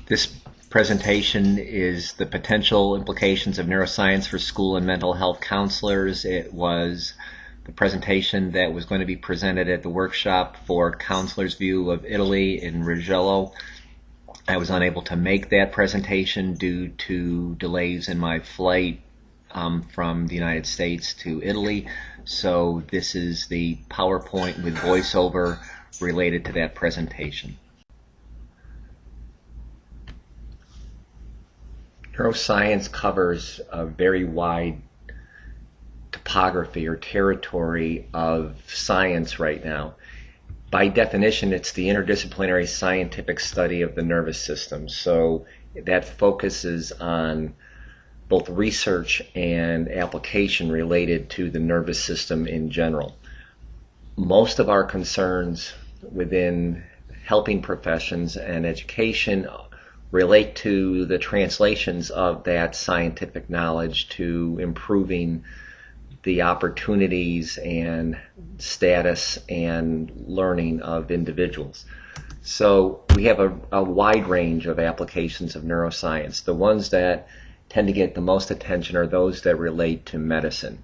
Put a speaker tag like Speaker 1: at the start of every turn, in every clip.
Speaker 1: This presentation is the potential implications of neuroscience for school and mental health counselors. It was the presentation that was going to be presented at the workshop for Counselors' View of Italy in Righello. I was unable to make that presentation due to delays in my flight from the United States to Italy. So this is the PowerPoint with voiceover related to that presentation. Neuroscience covers a very wide topography or territory of science right now. By definition, it's the interdisciplinary scientific study of the nervous system. So that focuses on both research and application related to the nervous system in general. Most of our concerns within helping professions and education relate to the translations of that scientific knowledge to improving the opportunities and status and learning of individuals. So we have a wide range of applications of neuroscience. The ones that tend to get the most attention are those that relate to medicine.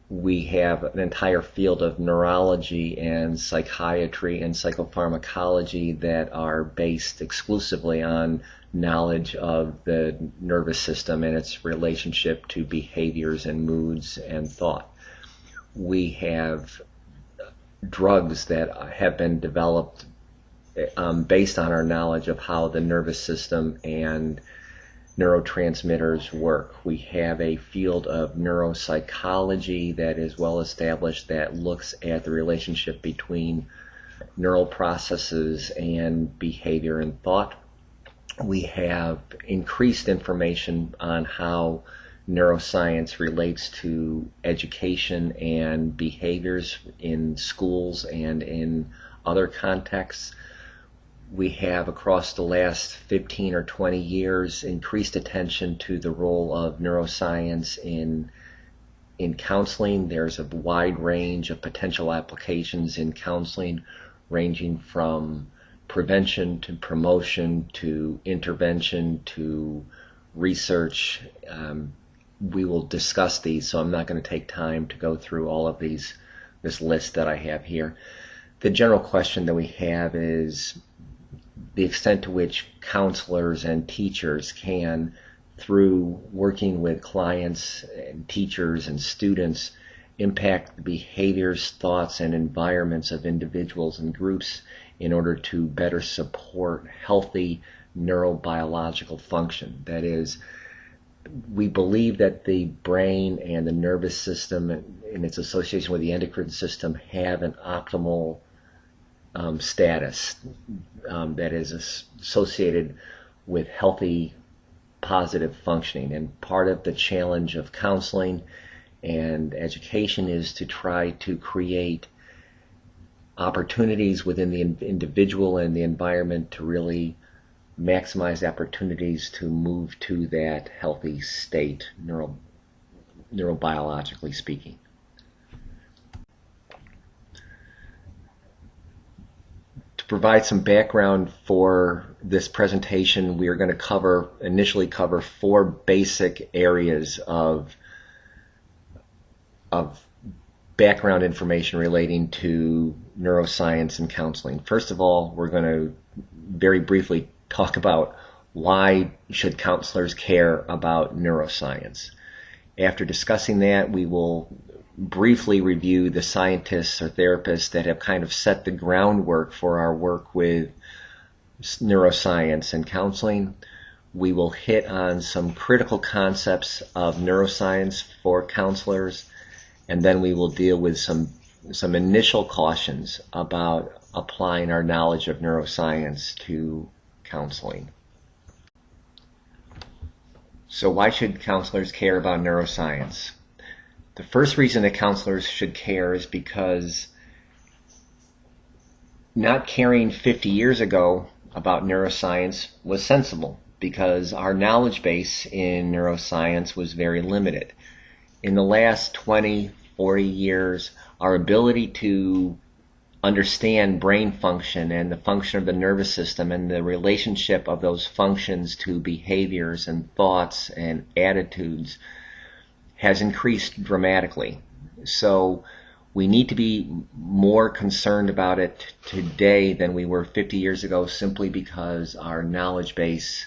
Speaker 1: We have an entire field of neurology and psychiatry and psychopharmacology that are based exclusively on knowledge of the nervous system and its relationship to behaviors and moods and thought. We have drugs that have been developed based on our knowledge of how the nervous system and neurotransmitters work. We have a field of neuropsychology that is well established that looks at the relationship between neural processes and behavior and thought. We have increased information on how neuroscience relates to education and behaviors in schools and in other contexts. We have, across the last 15 or 20 years, increased attention to the role of neuroscience in counseling. There's a wide range of potential applications in counseling, ranging from prevention to promotion to intervention to research. We will discuss these, so I'm not going to take time to go through all of this list that I have here. The general question that we have is the extent to which counselors and teachers can, through working with clients and teachers and students, impact the behaviors, thoughts, and environments of individuals and groups in order to better support healthy neurobiological function. That is, we believe that the brain and the nervous system and its association with the endocrine system have an optimal status that is associated with healthy, positive functioning. And part of the challenge of counseling and education is to try to create opportunities within the individual and the environment to really maximize opportunities to move to that healthy state, neurobiologically speaking. To provide some background for this presentation, we are going to initially cover four basic areas of background information relating to neuroscience and counseling. First of all, we're going to very briefly talk about why should counselors care about neuroscience. After discussing that, we will briefly review the scientists or therapists that have kind of set the groundwork for our work with neuroscience and counseling. We will hit on some critical concepts of neuroscience for counselors, and then we will deal with some initial cautions about applying our knowledge of neuroscience to counseling. So why should counselors care about neuroscience? The first reason that counselors should care is because not caring 50 years ago about neuroscience was sensible, because our knowledge base in neuroscience was very limited. In the last 20, 40 years, our ability to understand brain function and the function of the nervous system and the relationship of those functions to behaviors and thoughts and attitudes has increased dramatically. So we need to be more concerned about it today than we were 50 years ago, simply because our knowledge base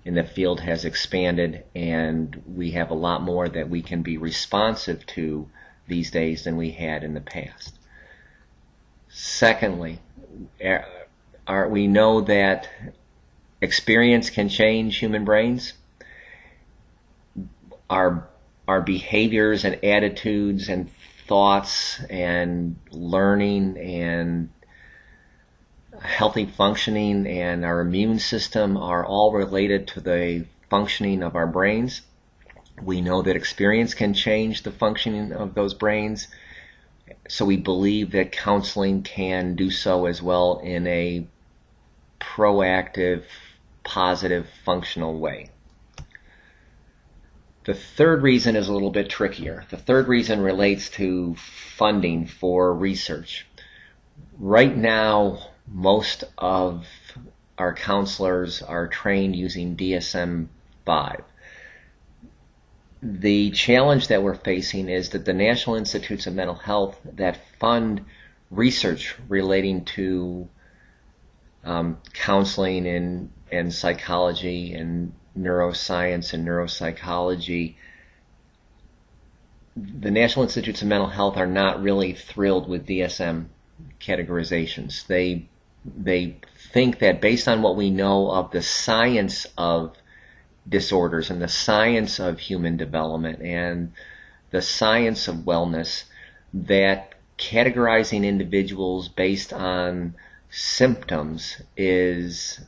Speaker 1: in the field has expanded and we have a lot more that we can be responsive to these days than we had in the past. Secondly, we know that experience can change human brains. Our behaviors and attitudes and thoughts and learning and healthy functioning and our immune system are all related to the functioning of our brains. We know that experience can change the functioning of those brains, so we believe that counseling can do so as well in a proactive, positive, functional way. The third reason is a little bit trickier. The third reason relates to funding for research. Right now, most of our counselors are trained using DSM-5. The challenge that we're facing is that the National Institutes of Mental Health that fund research relating to counseling and psychology and neuroscience and neuropsychology, the National Institutes of Mental Health are not really thrilled with DSM categorizations. They think that based on what we know of the science of disorders and the science of human development and the science of wellness, that categorizing individuals based on symptoms is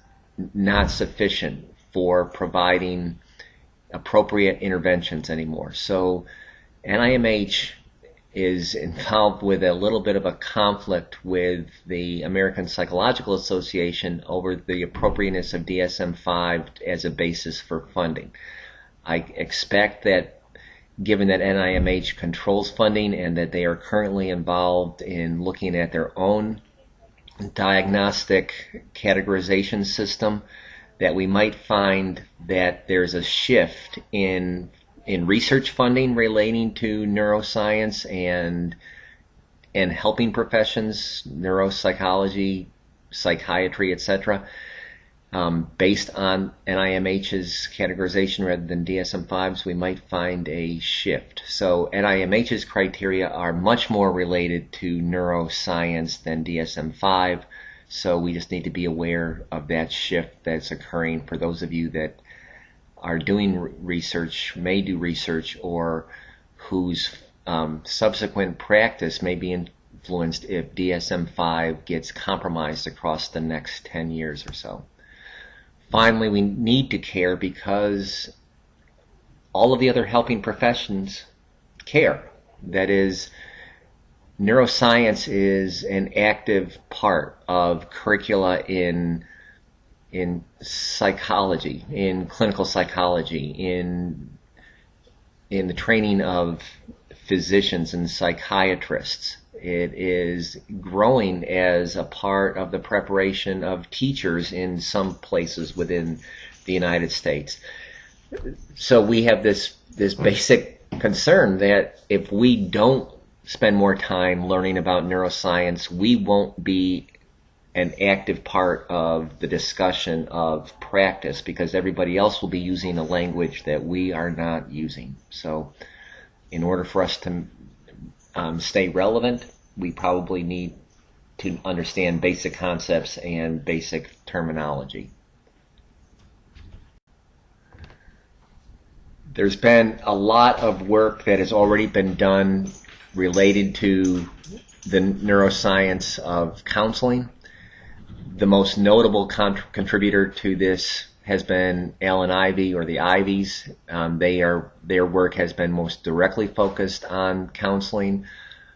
Speaker 1: not sufficient for providing appropriate interventions anymore. So NIMH is involved with a little bit of a conflict with the American Psychological Association over the appropriateness of DSM-5 as a basis for funding. I expect that, given that NIMH controls funding and that they are currently involved in looking at their own diagnostic categorization system, that we might find that there's a shift in research funding relating to neuroscience and helping professions, neuropsychology, psychiatry, etc., based on NIMH's categorization rather than DSM-5's, we might find a shift. So NIMH's criteria are much more related to neuroscience than DSM-5, so we just need to be aware of that shift that's occurring for those of you that are doing research, may do research, or whose subsequent practice may be influenced if DSM-5 gets compromised across the next 10 years or so. Finally, we need to care because all of the other helping professions care. That is, neuroscience is an active part of curricula in psychology, in clinical psychology, in the training of physicians and psychiatrists. It is growing as a part of the preparation of teachers in some places within the United States. So we have this basic concern that if we don't spend more time learning about neuroscience, we won't be an active part of the discussion of practice because everybody else will be using a language that we are not using. So in order for us to stay relevant, we probably need to understand basic concepts and basic terminology. There's been a lot of work that has already been done related to the neuroscience of counseling. The most notable contributor to this has been Alan Ivy, or the Ivies. Their work has been most directly focused on counseling.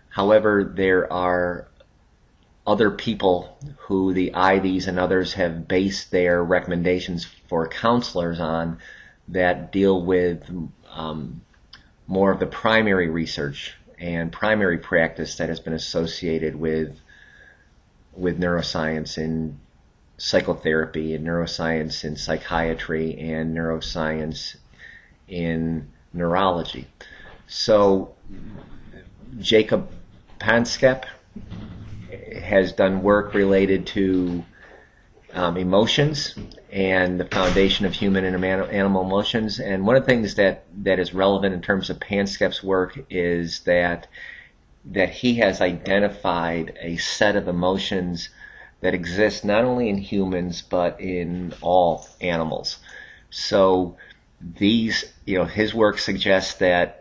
Speaker 1: However, there are other people who the Ivies and others have based their recommendations for counselors on that deal with more of the primary research and primary practice that has been associated with with neuroscience in psychotherapy, and neuroscience in psychiatry, and neuroscience in neurology. So Jacob Panskep has done work related to emotions and the foundation of human and animal emotions. And one of the things that is relevant in terms of Panskep's work is that he has identified a set of emotions that exist not only in humans but in all animals. So these, his work suggests that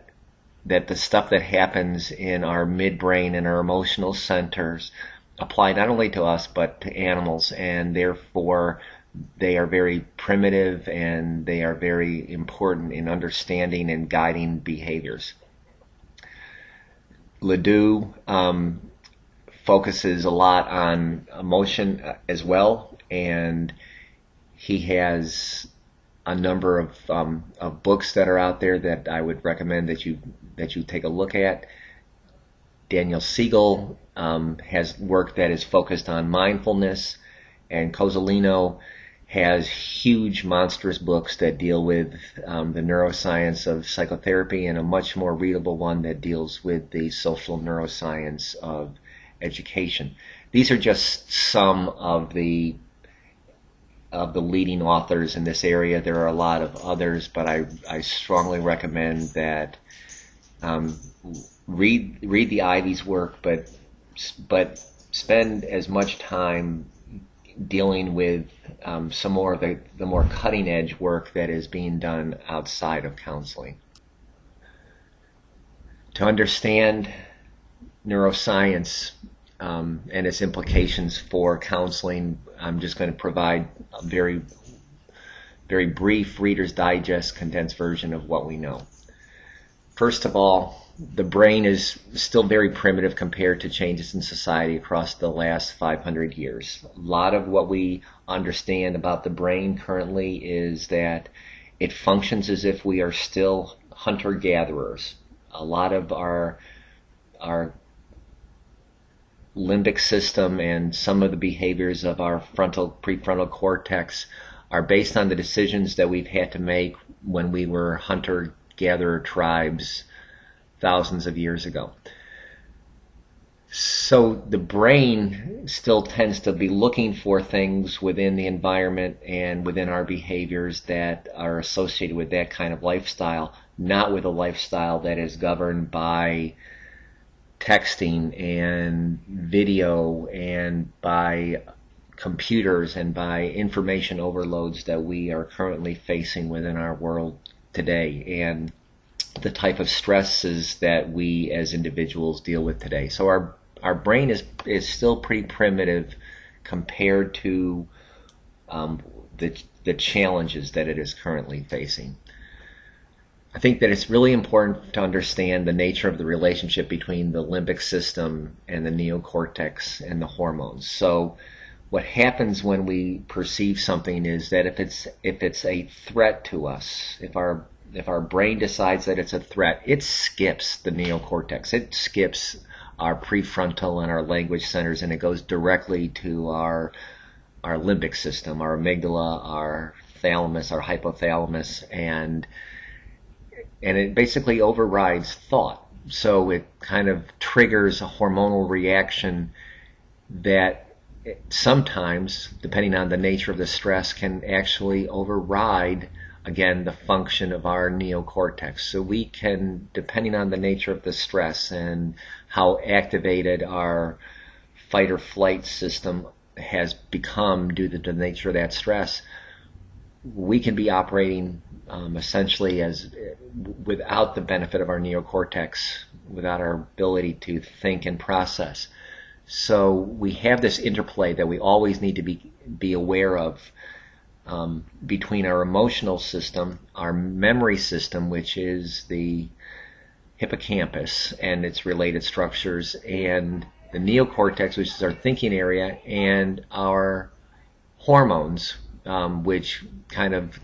Speaker 1: the stuff that happens in our midbrain and our emotional centers apply not only to us but to animals, and therefore they are very primitive and they are very important in understanding and guiding behaviors. Ledoux focuses a lot on emotion as well, and he has a number of books that are out there that I would recommend that you take a look at. Daniel Siegel has work that is focused on mindfulness, and Cozzolino has huge, monstrous books that deal with the neuroscience of psychotherapy, and a much more readable one that deals with the social neuroscience of education. These are just some of the leading authors in this area. There are a lot of others, but I strongly recommend that read the Ivy's work, but spend as much time dealing with some more of the more cutting edge work that is being done outside of counseling. To understand neuroscience and its implications for counseling, I'm just going to provide a very, very brief Reader's Digest condensed version of what we know. First of all, the brain is still very primitive compared to changes in society across the last 500 years. A lot of what we understand about the brain currently is that it functions as if we are still hunter-gatherers. A lot of our limbic system and some of the behaviors of our prefrontal cortex are based on the decisions that we've had to make when we were hunter-gatherer tribes thousands of years ago. So the brain still tends to be looking for things within the environment and within our behaviors that are associated with that kind of lifestyle, not with a lifestyle that is governed by texting and video and by computers and by information overloads that we are currently facing within our world today, and the type of stresses that we as individuals deal with today. So our brain is still pretty primitive compared to the challenges that it is currently facing. I think that it's really important to understand the nature of the relationship between the limbic system and the neocortex and the hormones. So what happens when we perceive something is that if it's a threat to us, if our brain decides that it's a threat, it skips the neocortex. It skips our prefrontal and our language centers, and it goes directly to our limbic system, our amygdala, our thalamus, our hypothalamus, and it basically overrides thought. So it kind of triggers a hormonal reaction that sometimes, depending on the nature of the stress, can actually override, again, the function of our neocortex. So we can, depending on the nature of the stress and how activated our fight or flight system has become due to the nature of that stress, we can be operating essentially as without the benefit of our neocortex, without our ability to think and process. So we have this interplay that we always need to be aware of between our emotional system, our memory system, which is the hippocampus and its related structures, and the neocortex, which is our thinking area, and our hormones, which kind of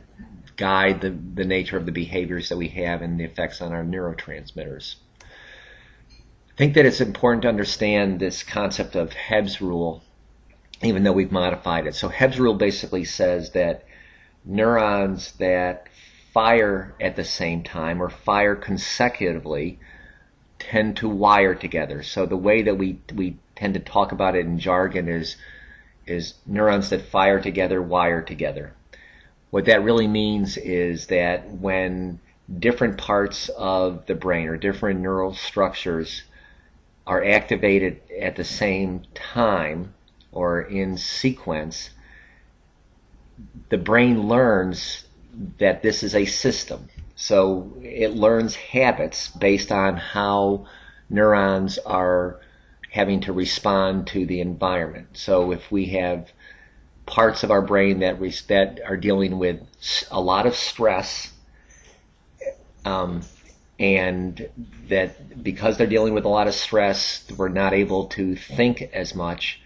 Speaker 1: guide the nature of the behaviors that we have and the effects on our neurotransmitters. I think that it's important to understand this concept of Hebb's rule even though we've modified it. So Hebb's rule basically says that neurons that fire at the same time or fire consecutively tend to wire together. So the way that we tend to talk about it in jargon is neurons that fire together wire together. What that really means is that when different parts of the brain or different neural structures are activated at the same time or in sequence, the brain learns that this is a system. So it learns habits based on how neurons are having to respond to the environment. So if we have parts of our brain that are dealing with a lot of stress, and that because they're dealing with a lot of stress, we're not able to think as much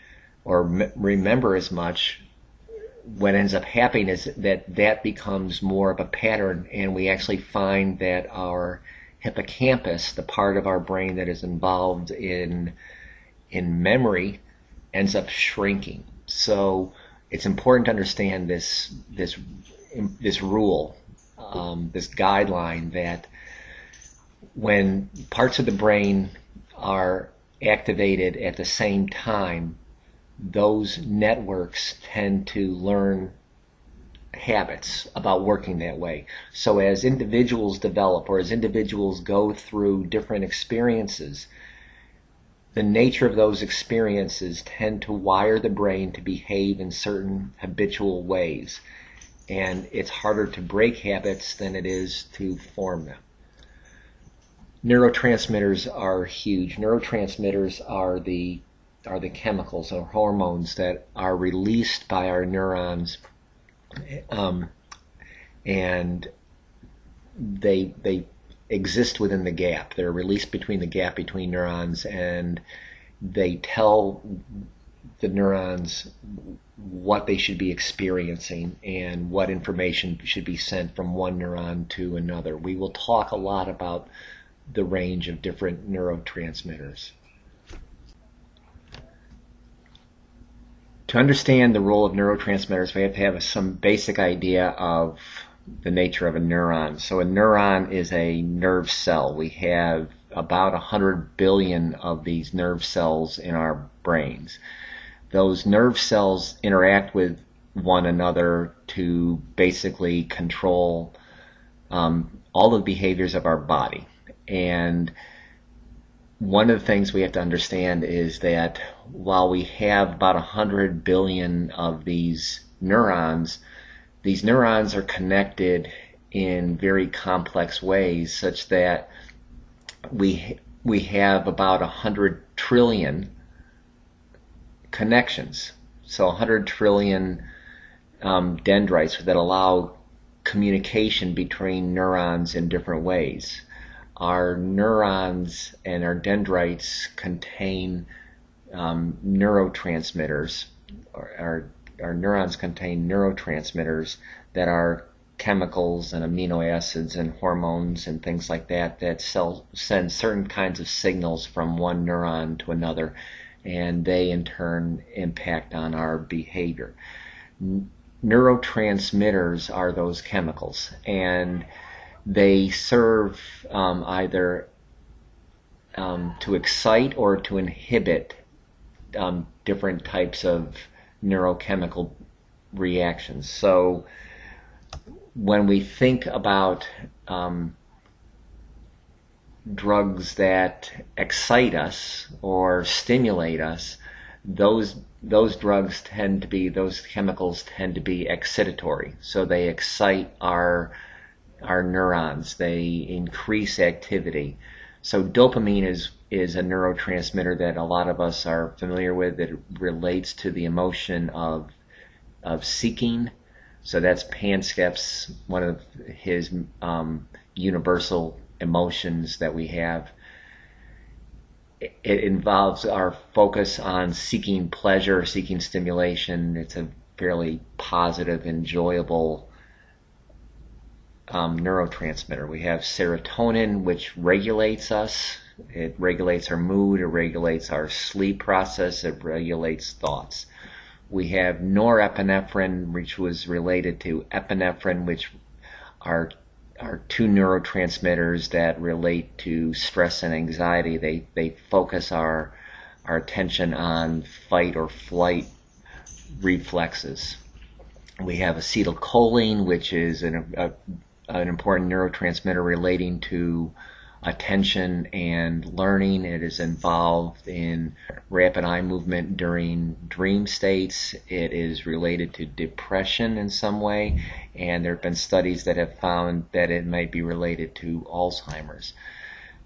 Speaker 1: or remember as much, what ends up happening is that becomes more of a pattern, and we actually find that our hippocampus, the part of our brain that is involved in memory, ends up shrinking. So it's important to understand this rule, this guideline, that when parts of the brain are activated at the same time, those networks tend to learn habits about working that way. So as individuals develop, or as individuals go through different experiences, the nature of those experiences tend to wire the brain to behave in certain habitual ways. And it's harder to break habits than it is to form them. Neurotransmitters are huge. Neurotransmitters are the chemicals or hormones that are released by our neurons, and they exist within the gap. They're released between the gap between neurons, and they tell the neurons what they should be experiencing and what information should be sent from one neuron to another. We will talk a lot about the range of different neurotransmitters. To understand the role of neurotransmitters, we have to have some basic idea of the nature of a neuron. So a neuron is a nerve cell. We have about 100 billion of these nerve cells in our brains. Those nerve cells interact with one another to basically control all the behaviors of our body. And one of the things we have to understand is that while we have about 100 billion of these neurons are connected in very complex ways, such that we have about 100 trillion connections. So 100 trillion dendrites that allow communication between neurons in different ways. Our neurons and our dendrites contain neurotransmitters. Our neurons contain neurotransmitters that are chemicals and amino acids and hormones and things like that send certain kinds of signals from one neuron to another, and they in turn impact on our behavior. Neurotransmitters are those chemicals, and they serve either to excite or to inhibit different types of neurochemical reactions. So when we think about drugs that excite us or stimulate us, those chemicals tend to be excitatory. So they excite our neurons, they increase activity. So dopamine is a neurotransmitter that a lot of us are familiar with, that relates to the emotion of seeking. So that's Panskep's, one of his universal emotions that we have. It involves our focus on seeking pleasure, seeking stimulation. It's a fairly positive, enjoyable neurotransmitter. We have serotonin, which regulates us. It regulates our mood, it regulates our sleep process, it regulates thoughts. We have norepinephrine, which was related to epinephrine, which are two neurotransmitters that relate to stress and anxiety. They focus our attention on fight or flight reflexes. We have acetylcholine, which is an important neurotransmitter relating to attention and learning. It is involved in rapid eye movement during dream states. It is related to depression in some way, and there have been studies that have found that it might be related to Alzheimer's.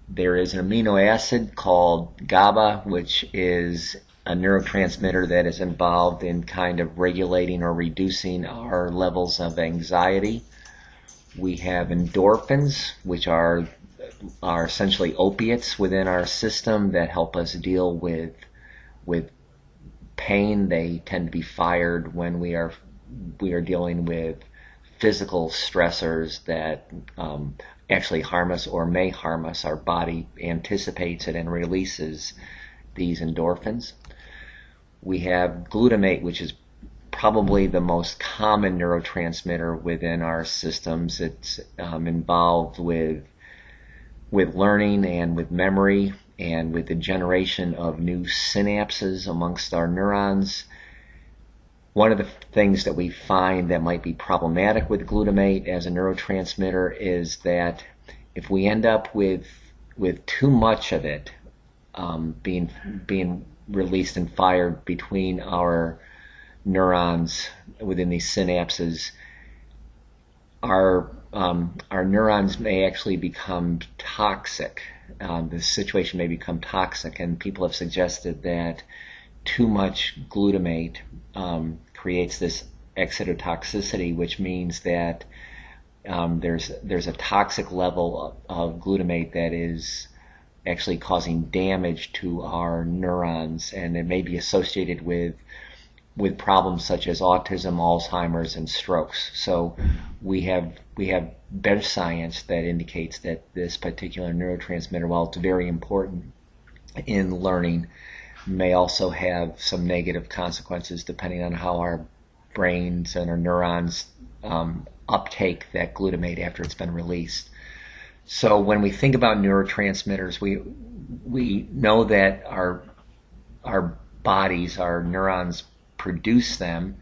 Speaker 1: There is an amino acid called GABA, which is a neurotransmitter that is involved in kind of regulating or reducing our levels of anxiety. We have endorphins, which are essentially opiates within our system that help us deal with pain. They tend to be fired when we are dealing with physical stressors that actually harm us or may harm us. Our body anticipates it and releases these endorphins. We have glutamate, which is probably the most common neurotransmitter within our systems. It's involved with learning and with memory and with the generation of new synapses amongst our neurons. One of the things that we find that might be problematic with glutamate as a neurotransmitter is that if we end up with too much of it being released and fired between our neurons within these synapses, our neurons may actually become toxic. The situation may become toxic, and people have suggested that too much glutamate creates this excitotoxicity, which means that there's a toxic level of glutamate that is actually causing damage to our neurons, and it may be associated with problems such as autism, Alzheimer's, and strokes. So we have bench science that indicates that this particular neurotransmitter, while it's very important in learning, may also have some negative consequences depending on how our brains and our neurons uptake that glutamate after it's been released. So when we think about neurotransmitters, we know that our bodies, our neurons, produce them.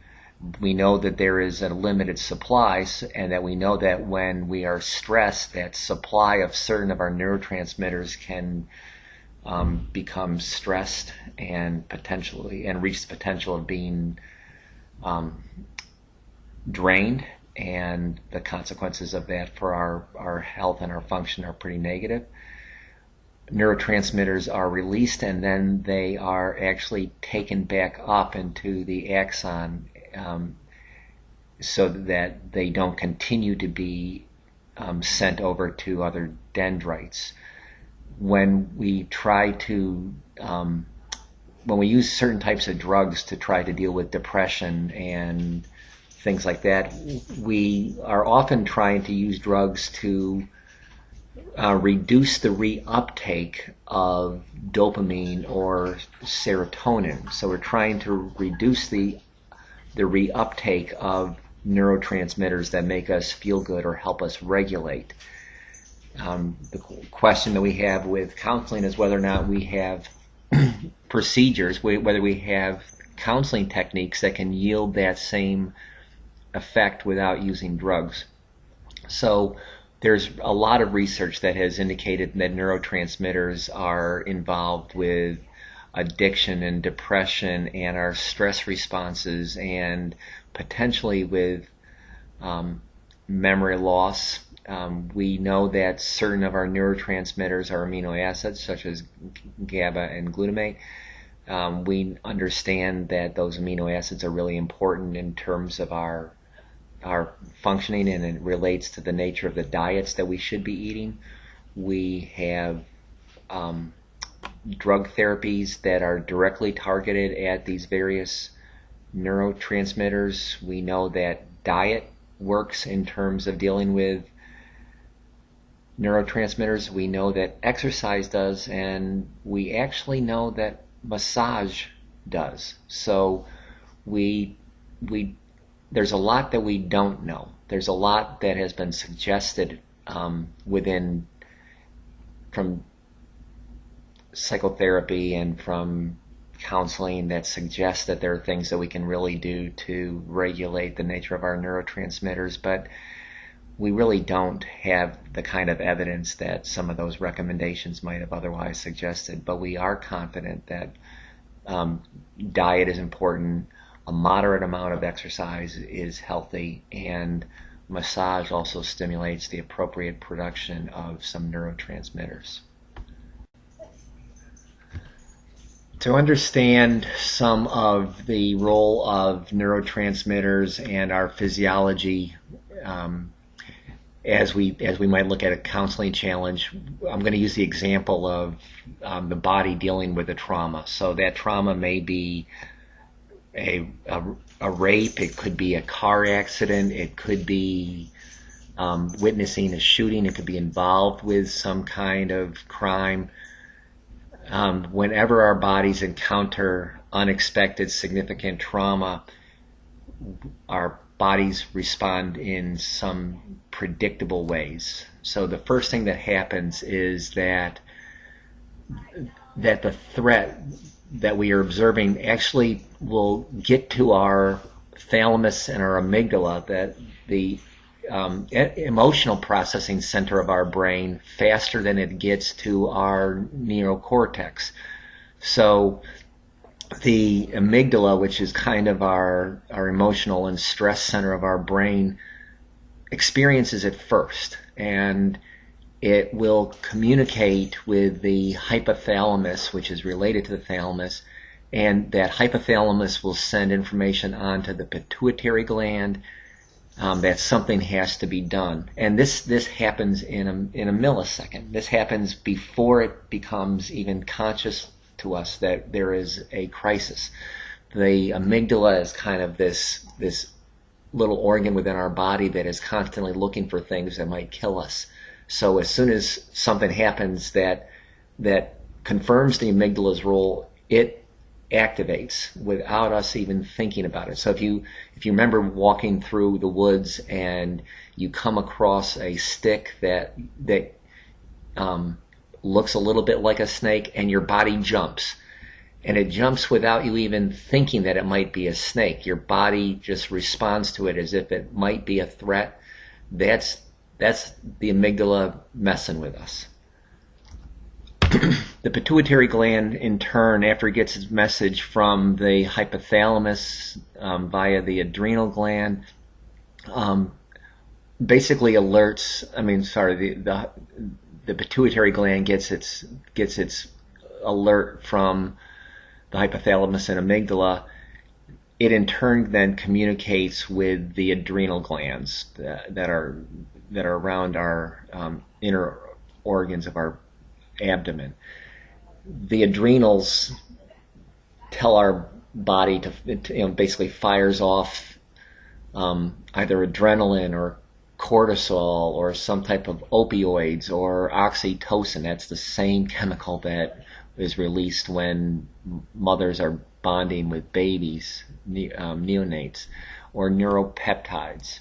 Speaker 1: We know that there is a limited supply, and that we know that when we are stressed, that supply of certain of our neurotransmitters can become stressed and reach the potential of being drained, and the consequences of that for our health and our function are pretty negative. Neurotransmitters are released, and then they are actually taken back up into the axon so that they don't continue to be sent over to other dendrites. When we use certain types of drugs to try to deal with depression and things like that, we are often trying to use drugs to reduce the reuptake of dopamine or serotonin. So we're trying to reduce the reuptake of neurotransmitters that make us feel good or help us regulate. The question that we have with counseling is whether or not we have procedures, whether we have counseling techniques that can yield that same effect without using drugs. So there's a lot of research that has indicated that neurotransmitters are involved with addiction and depression and our stress responses, and potentially with memory loss. We know that certain of our neurotransmitters are amino acids, such as GABA and glutamate. We understand that those amino acids are really important in terms of our functioning, and it relates to the nature of the diets that we should be eating. We have drug therapies that are directly targeted at these various neurotransmitters. We know that diet works in terms of dealing with neurotransmitters. We know that exercise does, and we actually know that massage does. So we there's a lot that we don't know. There's a lot that has been suggested from psychotherapy and from counseling that suggests that there are things that we can really do to regulate the nature of our neurotransmitters, but we really don't have the kind of evidence that some of those recommendations might have otherwise suggested. But we are confident that diet is important, a moderate amount of exercise is healthy, and massage also stimulates the appropriate production of some neurotransmitters. To understand some of the role of neurotransmitters and our physiology, as we might look at a counseling challenge, I'm going to use the example of the body dealing with a trauma. So that trauma may be a rape, it could be a car accident, it could be witnessing a shooting, it could be involved with some kind of crime. Whenever our bodies encounter unexpected, significant trauma, our bodies respond in some predictable ways. So the first thing that happens is that the threat that we are observing actually will get to our thalamus and our amygdala, that the emotional processing center of our brain, faster than it gets to our neocortex. So the amygdala, which is kind of our emotional and stress center of our brain, experiences it first, and it will communicate with the hypothalamus, which is related to the thalamus, and that hypothalamus will send information on to the pituitary gland that something has to be done. And this happens in a millisecond. This happens before it becomes even conscious to us that there is a crisis. The amygdala is kind of this little organ within our body that is constantly looking for things that might kill us. So as soon as something happens that confirms the amygdala's role, it activates without us even thinking about it. So if you remember walking through the woods and you come across a stick that looks a little bit like a snake, and your body jumps, and it jumps without you even thinking that it might be a snake. Your body just responds to it as if it might be a threat. That's the amygdala messing with us. The pituitary gland, in turn, after it gets its message from the hypothalamus via the adrenal gland, basically alerts. The pituitary gland gets its alert from the hypothalamus and amygdala. It in turn then communicates with the adrenal glands that are around our inner organs of our abdomen. The adrenals tell our body to basically fires off either adrenaline or cortisol or some type of opioids or oxytocin. That's the same chemical that is released when mothers are bonding with babies, neonates, or neuropeptides.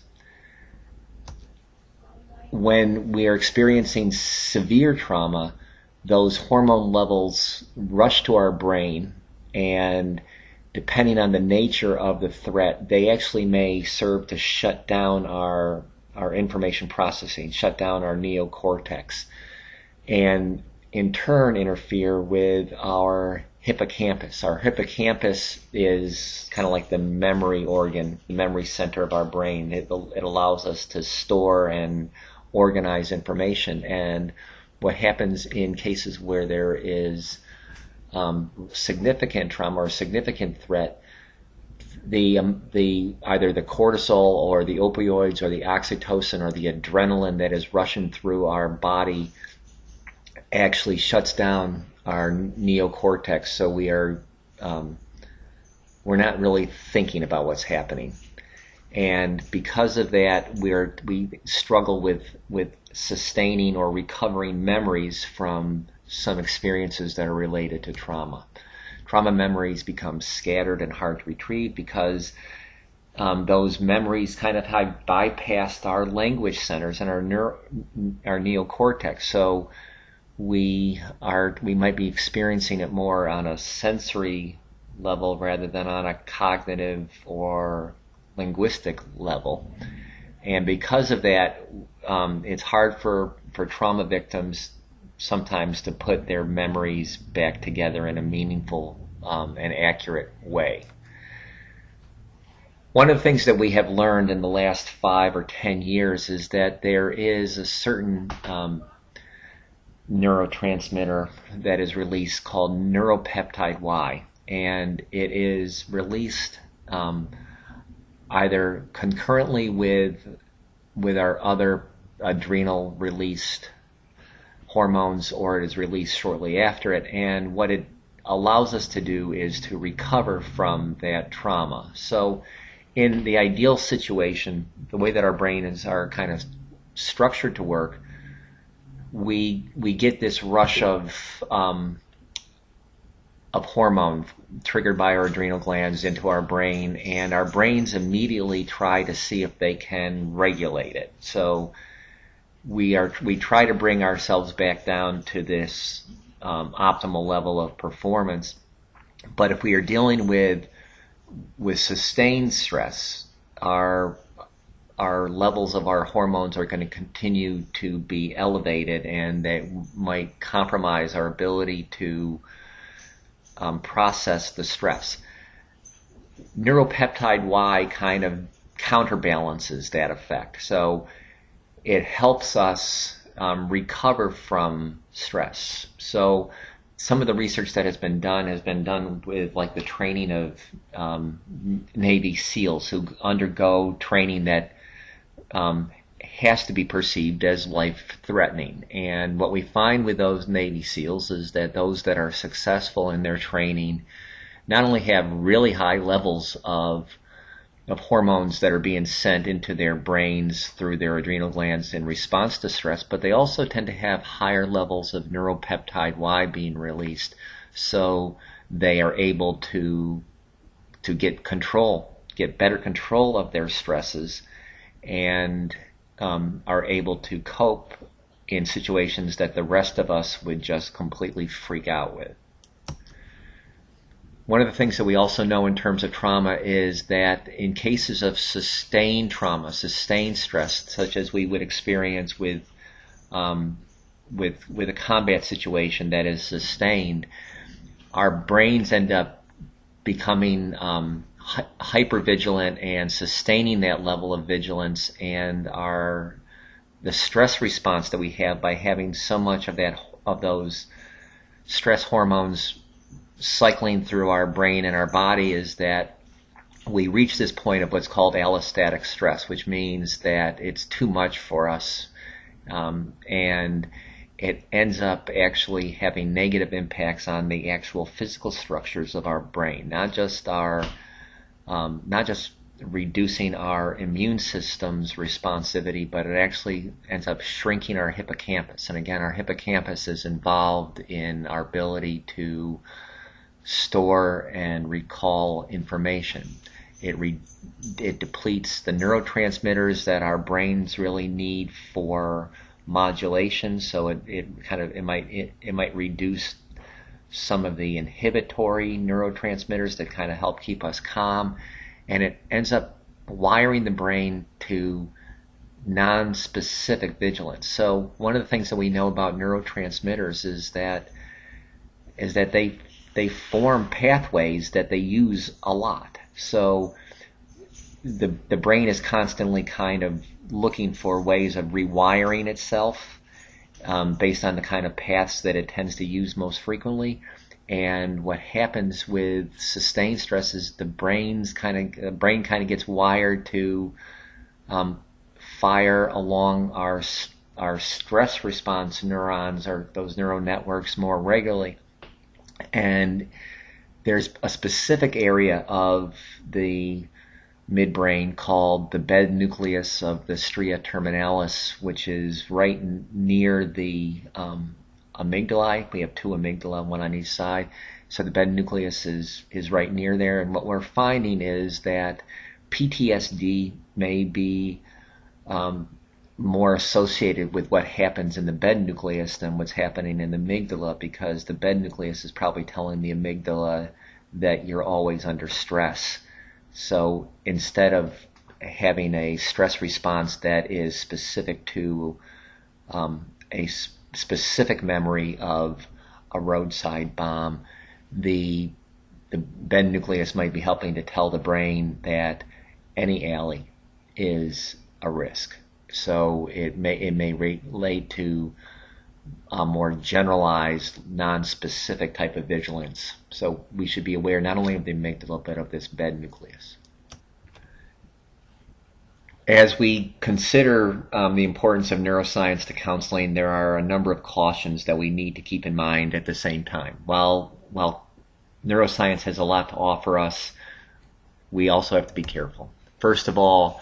Speaker 1: When we are experiencing severe trauma, those hormone levels rush to our brain, and depending on the nature of the threat, they actually may serve to shut down our information processing, shut down our neocortex, and in turn interfere with our hippocampus. Our hippocampus is kind of like the memory organ, the memory center of our brain. It allows us to store and organize information. And what happens in cases where there is significant trauma or significant threat, either the cortisol or the opioids or the oxytocin or the adrenaline that is rushing through our body actually shuts down our neocortex, so we're not really thinking about what's happening. And because of that, we struggle with sustaining or recovering memories from some experiences that are related to trauma. trauma memories become scattered and hard to retrieve because those memories kind of have bypassed our language centers and our neocortex. So we might be experiencing it more on a sensory level rather than on a cognitive or linguistic level. And because of that, it's hard for trauma victims sometimes to put their memories back together in a meaningful and accurate way. One of the things that we have learned in the last 5 or 10 years is that there is a certain neurotransmitter that is released called neuropeptide Y, and it is released either concurrently with our other adrenal released hormones, or it is released shortly after it. And what it allows us to do is to recover from that trauma. So in the ideal situation, the way that our brains are kind of structured to work, we get this rush of hormone triggered by our adrenal glands into our brain, and our brains immediately try to see if they can regulate it. So we try to bring ourselves back down to this optimal level of performance. But if we are dealing with sustained stress, our levels of our hormones are going to continue to be elevated, and that might compromise our ability to process the stress. Neuropeptide Y kind of counterbalances that effect. So it helps us recover from stress. So some of the research that has been done with like the training of Navy SEALs who undergo training that has to be perceived as life-threatening. And what we find with those Navy SEALs is that those that are successful in their training not only have really high levels of hormones that are being sent into their brains through their adrenal glands in response to stress, but they also tend to have higher levels of neuropeptide Y being released, so they are able to get better control of their stresses, and are able to cope in situations that the rest of us would just completely freak out with. One of the things that we also know in terms of trauma is that in cases of sustained trauma, sustained stress, such as we would experience with a combat situation that is sustained, our brains end up becoming hypervigilant and sustaining that level of vigilance, and the stress response that we have by having so much of those stress hormones cycling through our brain and our body is that we reach this point of what's called allostatic stress, which means that it's too much for us, and it ends up actually having negative impacts on the actual physical structures of our brain, not just reducing our immune system's responsivity, but it actually ends up shrinking our hippocampus. And again, our hippocampus is involved in our ability to store and recall information. It depletes the neurotransmitters that our brains really need for modulation, so it might reduce some of the inhibitory neurotransmitters that kind of help keep us calm, and it ends up wiring the brain to non-specific vigilance. So one of the things that we know about neurotransmitters is that they form pathways that they use a lot. So the brain is constantly kind of looking for ways of rewiring itself based on the kind of paths that it tends to use most frequently. And what happens with sustained stress is the brain kind of gets wired to fire along our stress response neurons, or those neural networks, more regularly. And there's a specific area of the midbrain called the bed nucleus of the stria terminalis, which is right near the amygdala. We have two amygdala, one on each side. So the bed nucleus is right near there. And what we're finding is that PTSD may be more associated with what happens in the bed nucleus than what's happening in the amygdala, because the bed nucleus is probably telling the amygdala that you're always under stress. So instead of having a stress response that is specific to a specific memory of a roadside bomb, the bed nucleus might be helping to tell the brain that any alley is a risk. So it may relate to a more generalized, non-specific type of vigilance. So we should be aware not only of the amygdala, but of this bed nucleus. As we consider the importance of neuroscience to counseling, there are a number of cautions that we need to keep in mind at the same time. While neuroscience has a lot to offer us, we also have to be careful. First of all,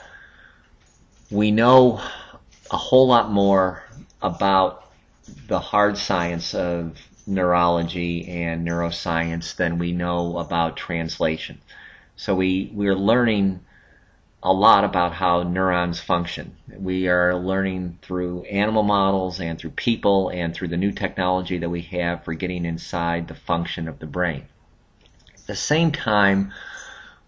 Speaker 1: we know a whole lot more about the hard science of neurology and neuroscience than we know about translation. So we're learning a lot about how neurons function. We are learning through animal models and through people and through the new technology that we have for getting inside the function of the brain. At the same time,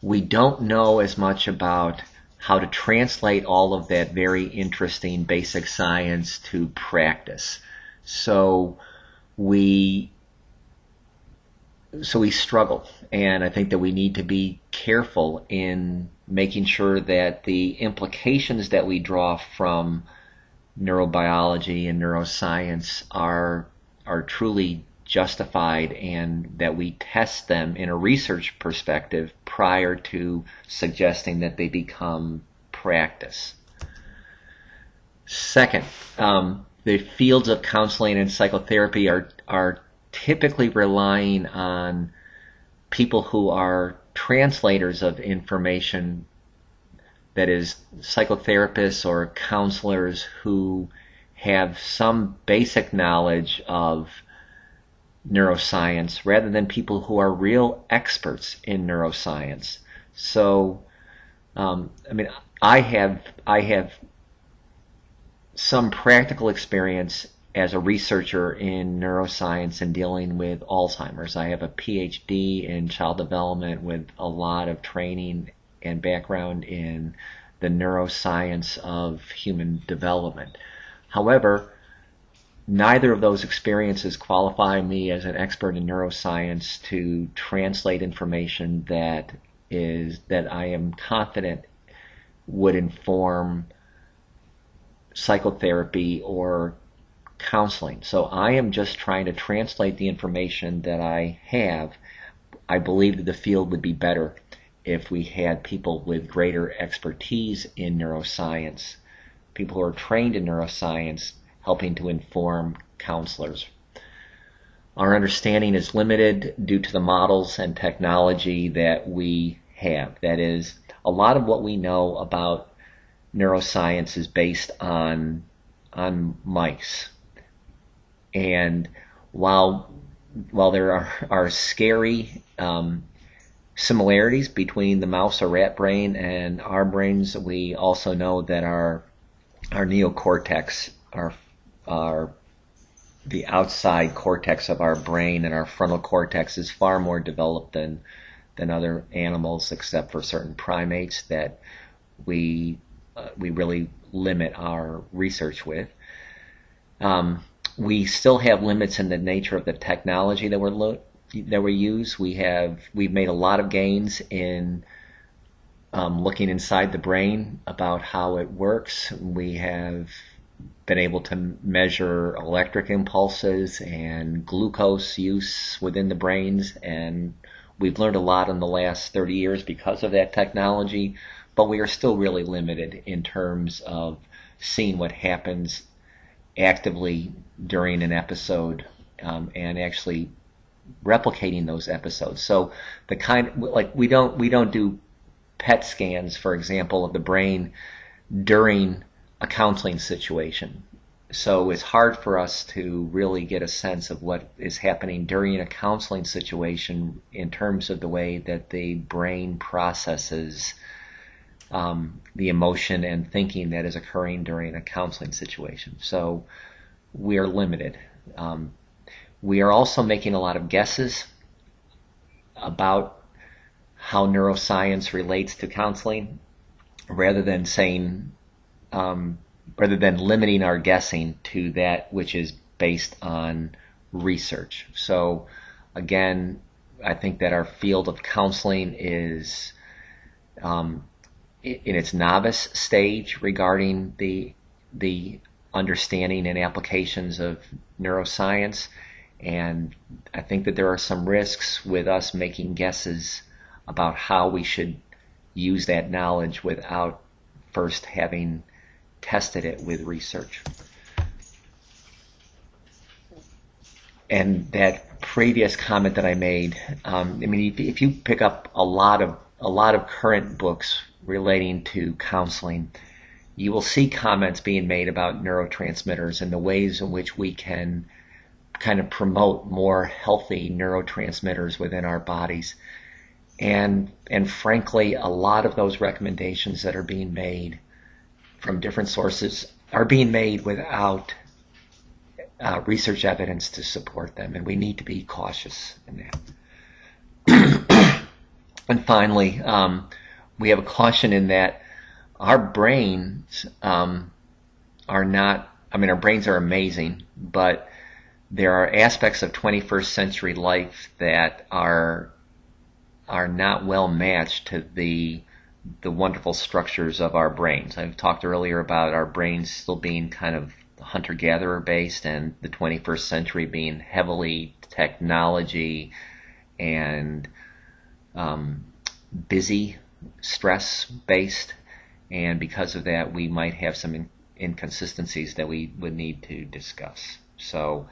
Speaker 1: we don't know as much about how to translate all of that very interesting basic science to practice. So we struggle, and I think that we need to be careful in making sure that the implications that we draw from neurobiology and neuroscience are truly justified, and that we test them in a research perspective prior to suggesting that they become practice. Second, the fields of counseling and psychotherapy are typically relying on people who are translators of information, that is, psychotherapists or counselors who have some basic knowledge of neuroscience, rather than people who are real experts in neuroscience. So, I have some practical experience as a researcher in neuroscience and dealing with Alzheimer's. I have a PhD in child development with a lot of training and background in the neuroscience of human development. However, neither of those experiences qualify me as an expert in neuroscience to translate information that I am confident would inform psychotherapy or counseling. So I am just trying to translate the information that I have. I believe that the field would be better if we had people with greater expertise in neuroscience, people who are trained in neuroscience, helping to inform counselors. Our understanding is limited due to the models and technology that we have. That is, a lot of what we know about neuroscience is based on mice. And while there are scary similarities between the mouse or rat brain and our brains, we also know that our neocortex, the outside cortex of our brain, and our frontal cortex is far more developed than other animals, except for certain primates that we really limit our research with. We still have limits in the nature of the technology that we use. We've made a lot of gains in looking inside the brain about how it works. We have been able to measure electric impulses and glucose use within the brains, and we've learned a lot in the last 30 years because of that technology, but we are still really limited in terms of seeing what happens actively during an episode and actually replicating those episodes. So we don't do PET scans, for example, of the brain during a counseling situation. So it's hard for us to really get a sense of what is happening during a counseling situation in terms of the way that the brain processes the emotion and thinking that is occurring during a counseling situation. So we are limited. We are also making a lot of guesses about how neuroscience relates to counseling, rather than limiting our guessing to that which is based on research. So again, I think that our field of counseling is in its novice stage regarding the understanding and applications of neuroscience, and I think that there are some risks with us making guesses about how we should use that knowledge without first having tested it with research. And that previous comment that I made, if you pick up a lot of current books relating to counseling, you will see comments being made about neurotransmitters and the ways in which we can kind of promote more healthy neurotransmitters within our bodies. And frankly, a lot of those recommendations that are being made from different sources are being made without research evidence to support them, and we need to be cautious in that. And finally, we have a caution in that our brains our brains are amazing, but there are aspects of 21st century life that are not well matched to the wonderful structures of our brains. I've talked earlier about our brains still being kind of hunter-gatherer based, and the 21st century being heavily technology and busy, stress-based, and because of that we might have some inconsistencies that we would need to discuss. So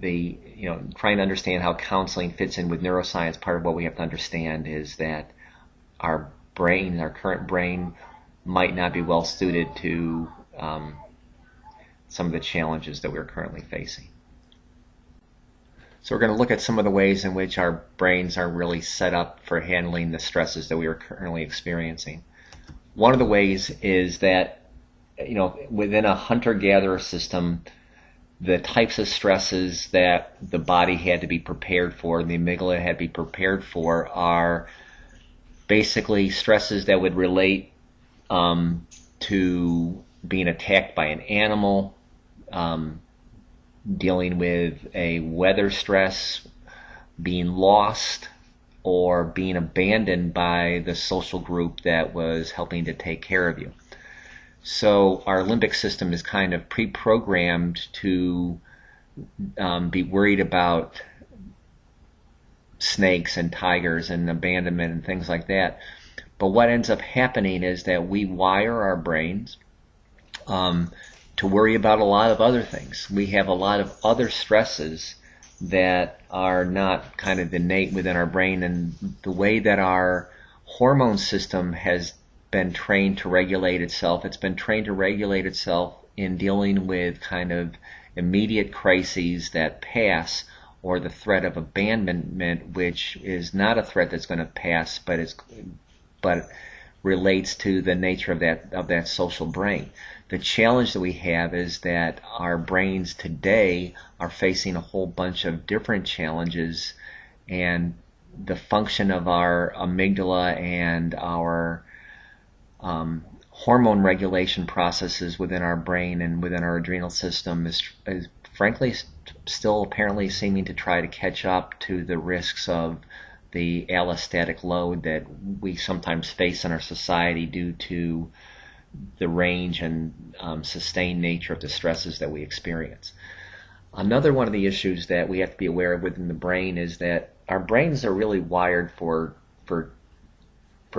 Speaker 1: trying to understand how counseling fits in with neuroscience, part of what we have to understand is that our current brain might not be well suited to some of the challenges that we're currently facing. So we're going to look at some of the ways in which our brains are really set up for handling the stresses that we are currently experiencing. One of the ways is that, within a hunter-gatherer system, the types of stresses that the body had to be prepared for, the amygdala had to be prepared for, are basically stresses that would relate to being attacked by an animal, dealing with a weather stress, being lost, or being abandoned by the social group that was helping to take care of you. So our limbic system is kind of pre-programmed to be worried about snakes and tigers and abandonment and things like that. But what ends up happening is that we wire our brains to worry about a lot of other things. We have a lot of other stresses that are not kind of innate within our brain, and the way that our hormone system has been trained to regulate itself, it's been trained to regulate itself in dealing with kind of immediate crises that pass, or the threat of abandonment, which is not a threat that's going to pass, but relates to the nature of that social brain. The challenge that we have is that our brains today are facing a whole bunch of different challenges, and the function of our amygdala and our hormone regulation processes within our brain and within our adrenal system is frankly still apparently seeming to try to catch up to the risks of the allostatic load that we sometimes face in our society due to the range and sustained nature of the stresses that we experience. Another one of the issues that we have to be aware of within the brain is that our brains are really wired for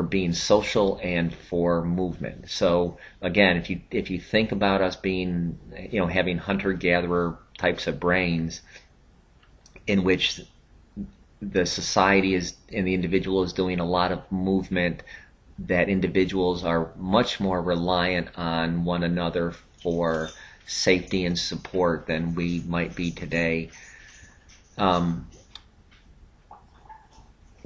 Speaker 1: being social and for movement. So again, if you think about us being, having hunter-gatherer types of brains, in which the society is and the individual is doing a lot of movement, that individuals are much more reliant on one another for safety and support than we might be today.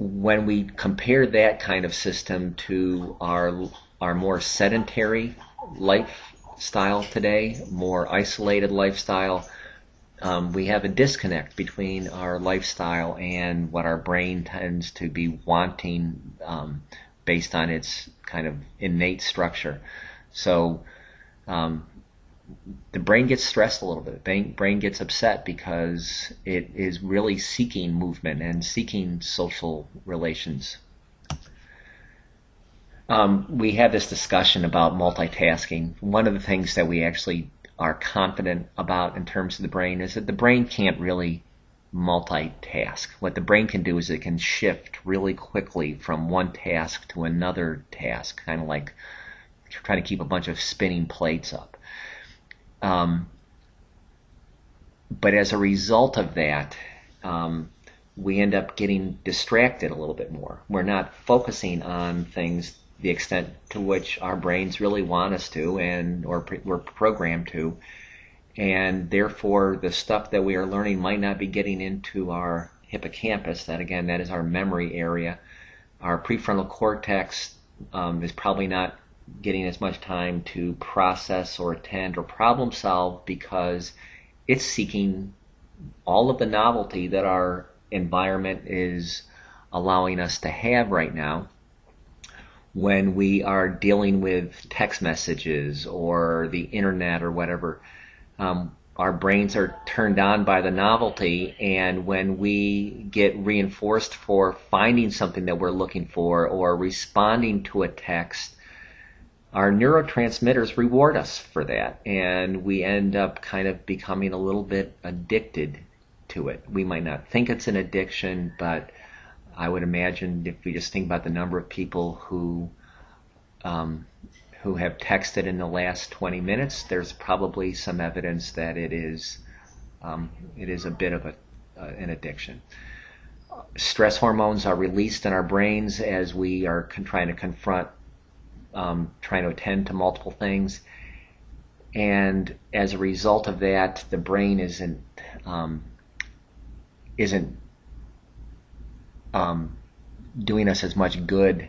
Speaker 1: When we compare that kind of system to our more sedentary lifestyle today, more isolated lifestyle, we have a disconnect between our lifestyle and what our brain tends to be wanting based on its kind of innate structure. So the brain gets stressed a little bit. The brain gets upset because it is really seeking movement and seeking social relations. We had this discussion about multitasking. One of the things that we actually are confident about in terms of the brain is that the brain can't really multitask. What the brain can do is it can shift really quickly from one task to another task, kind of like trying to keep a bunch of spinning plates up. But as a result of that, we end up getting distracted a little bit more. We're not focusing on things the extent to which our brains really want us to, or we're programmed to, and therefore the stuff that we are learning might not be getting into our hippocampus. That is our memory area. Our prefrontal cortex is probably not getting as much time to process or attend or problem solve because it's seeking all of the novelty that our environment is allowing us to have right now. When we are dealing with text messages or the internet or whatever, our brains are turned on by the novelty, and when we get reinforced for finding something that we're looking for or responding to a text, our neurotransmitters reward us for that, and we end up kind of becoming a little bit addicted to it. We might not think it's an addiction, but I would imagine if we just think about the number of people who have texted in the last 20 minutes, there's probably some evidence that it is a bit of an addiction. Stress hormones are released in our brains as we are trying to attend to multiple things, and as a result of that, the brain isn't doing us as much good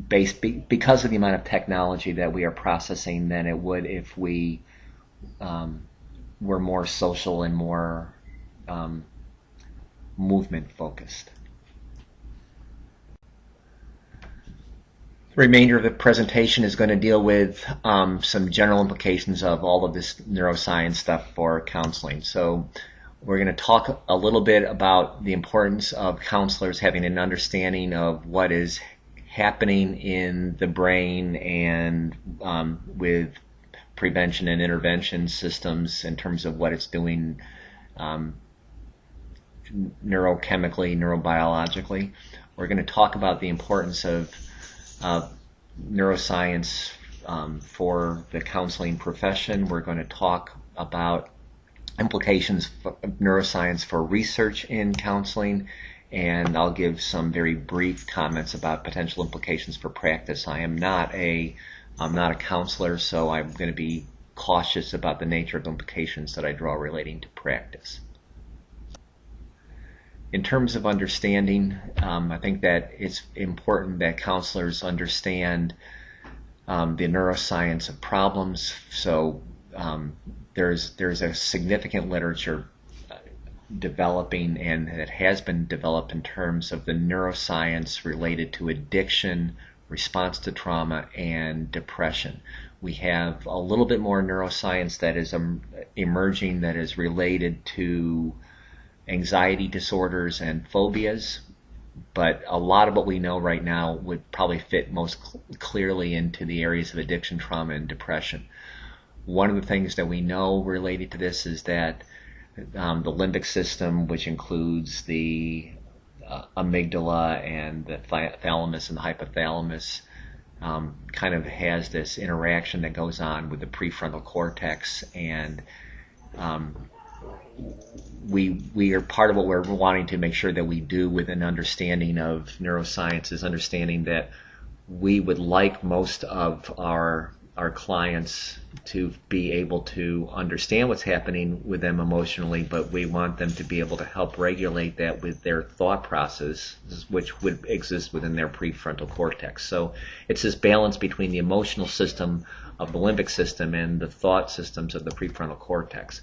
Speaker 1: because of the amount of technology that we are processing than it would if we were more social and more movement focused. The remainder of the presentation is going to deal with some general implications of all of this neuroscience stuff for counseling. So we're going to talk a little bit about the importance of counselors having an understanding of what is happening in the brain and with prevention and intervention systems in terms of what it's doing neurochemically, neurobiologically. We're going to talk about the importance of neuroscience for the counseling profession. We're going to talk about implications of neuroscience for research in counseling, and I'll give some very brief comments about potential implications for practice. I'm not a counselor, so I'm going to be cautious about the nature of implications that I draw relating to practice. In terms of understanding, I think that it's important that counselors understand the neuroscience of problems. So there's a significant literature developing, and it has been developed in terms of the neuroscience related to addiction, response to trauma, and depression. We have a little bit more neuroscience that is emerging that is related to anxiety disorders and phobias, but a lot of what we know right now would probably fit most clearly into the areas of addiction, trauma, and depression. One of the things that we know related to this is that the limbic system, which includes the amygdala and the thalamus and the hypothalamus, kind of has this interaction that goes on with the prefrontal cortex, and we are part of what we're wanting to make sure that we do with an understanding of neuroscience is understanding that we would like most of our our clients to be able to understand what's happening with them emotionally, but we want them to be able to help regulate that with their thought process, which would exist within their prefrontal cortex. So it's this balance between the emotional system of the limbic system and the thought systems of the prefrontal cortex.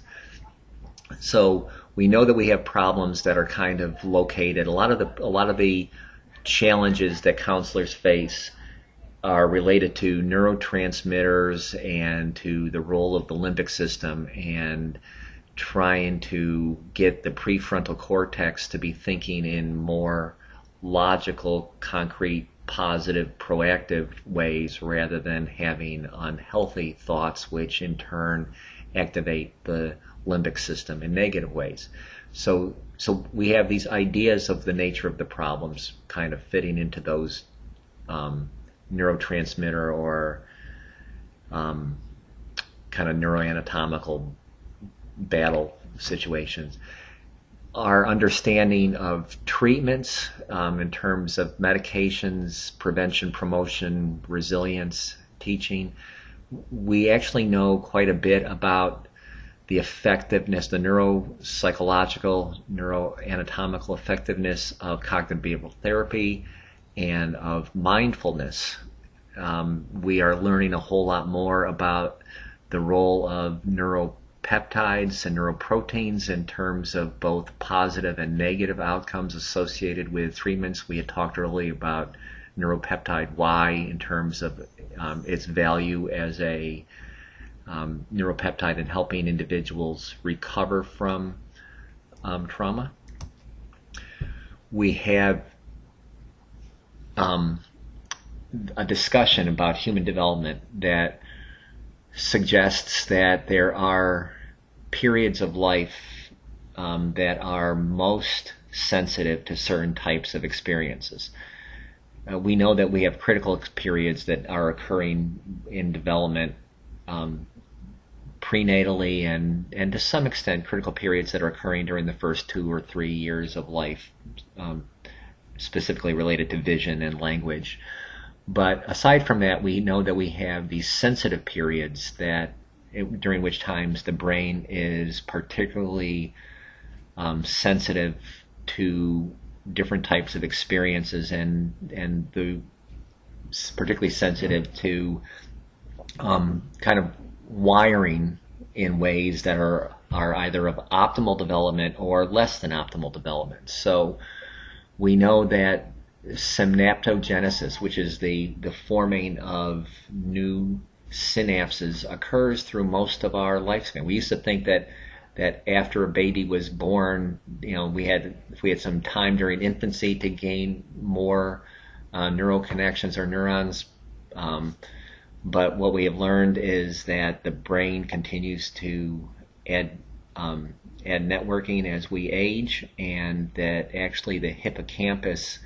Speaker 1: So we know that we have problems that are kind of located. A lot of the challenges that counselors face are related to neurotransmitters and to the role of the limbic system and trying to get the prefrontal cortex to be thinking in more logical, concrete, positive, proactive ways rather than having unhealthy thoughts, which in turn activate the limbic system in negative ways. So we have these ideas of the nature of the problems kind of fitting into those neurotransmitter or kind of neuroanatomical battle situations. Our understanding of treatments in terms of medications, prevention, promotion, resilience, teaching, we actually know quite a bit about the effectiveness, the neuropsychological, neuroanatomical effectiveness of cognitive behavioral therapy and of mindfulness. We are learning a whole lot more about the role of neuropeptides and neuroproteins in terms of both positive and negative outcomes associated with treatments. We had talked earlier about neuropeptide Y in terms of its value as a neuropeptide in helping individuals recover from trauma. We have a discussion about human development that suggests that there are periods of life that are most sensitive to certain types of experiences. We know that we have critical periods that are occurring in development prenatally and to some extent critical periods that are occurring during the first 2 or 3 years of life, specifically related to vision and language. But aside from that, we know that we have these sensitive periods during which times the brain is particularly sensitive to different types of experiences and particularly sensitive to kind of wiring in ways that are either of optimal development or less than optimal development. So we know that synaptogenesis, which is the forming of new synapses, occurs through most of our lifespan. We used to think that after a baby was born, if we had some time during infancy to gain more neural connections or neurons. But what we have learned is that the brain continues to add networking as we age, and that actually the hippocampus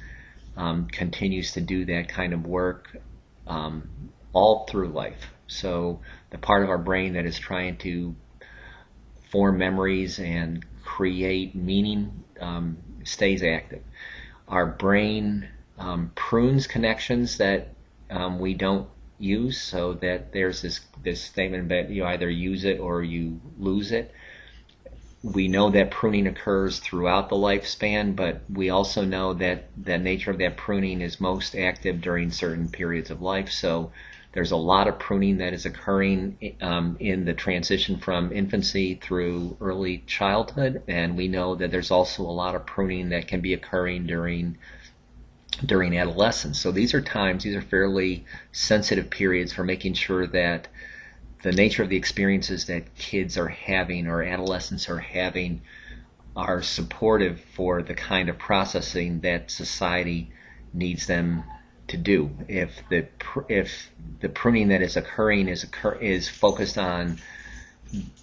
Speaker 1: continues to do that kind of work all through life. So the part of our brain that is trying to form memories and create meaning stays active. Our brain prunes connections that we don't use, so that there's this statement that you either use it or you lose it. We know that pruning occurs throughout the lifespan, but we also know that the nature of that pruning is most active during certain periods of life. So there's a lot of pruning that is occurring in the transition from infancy through early childhood, and we know that there's also a lot of pruning that can be occurring during adolescence. So these are fairly sensitive periods for making sure that the nature of the experiences that kids are having or adolescents are having are supportive for the kind of processing that society needs them to do. If the pruning that is occurring is focused on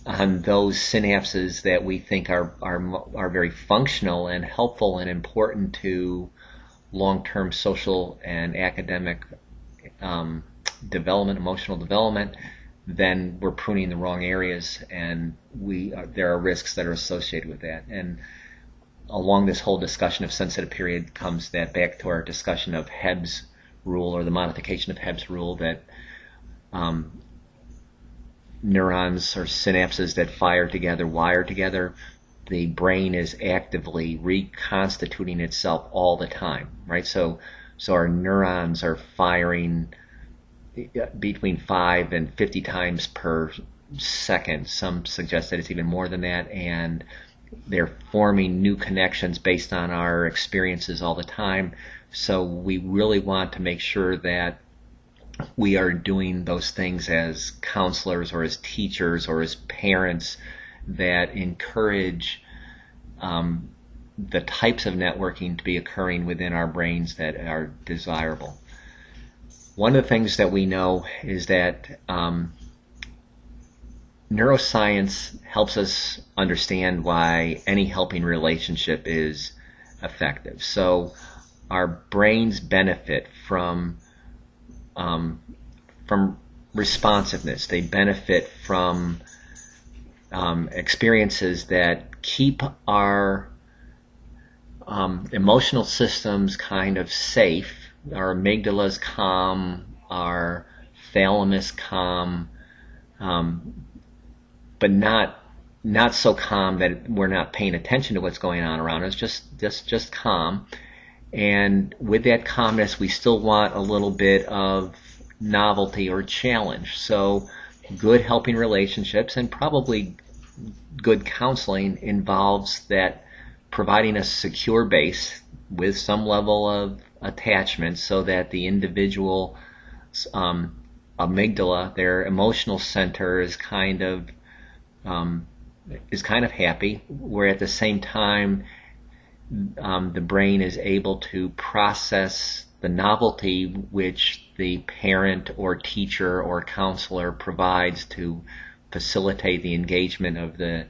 Speaker 1: those synapses that we think are very functional and helpful and important to long-term social and academic development, emotional development, then we're pruning the wrong areas, and there are risks that are associated with that. And along this whole discussion of sensitive period comes that back to our discussion of Hebb's rule, or the modification of Hebb's rule, that neurons or synapses that fire together, wire together, the brain is actively reconstituting itself all the time, right? So our neurons are firing between 5 and 50 times per second. Some suggest that it's even more than that, and they're forming new connections based on our experiences all the time. So we really want to make sure that we are doing those things as counselors or as teachers or as parents that encourage the types of networking to be occurring within our brains that are desirable. One of the things that we know is that neuroscience helps us understand why any helping relationship is effective. So our brains benefit from responsiveness. They benefit from experiences that keep our emotional systems kind of safe. Our amygdala's calm, our thalamus calm, but not so calm that we're not paying attention to what's going on around us. Just calm. And with that calmness, we still want a little bit of novelty or challenge. So good helping relationships and probably good counseling involves that providing a secure base with some level of attachment so that the individual amygdala, their emotional center, is kind of happy, where at the same time the brain is able to process the novelty which the parent or teacher or counselor provides to facilitate the engagement of the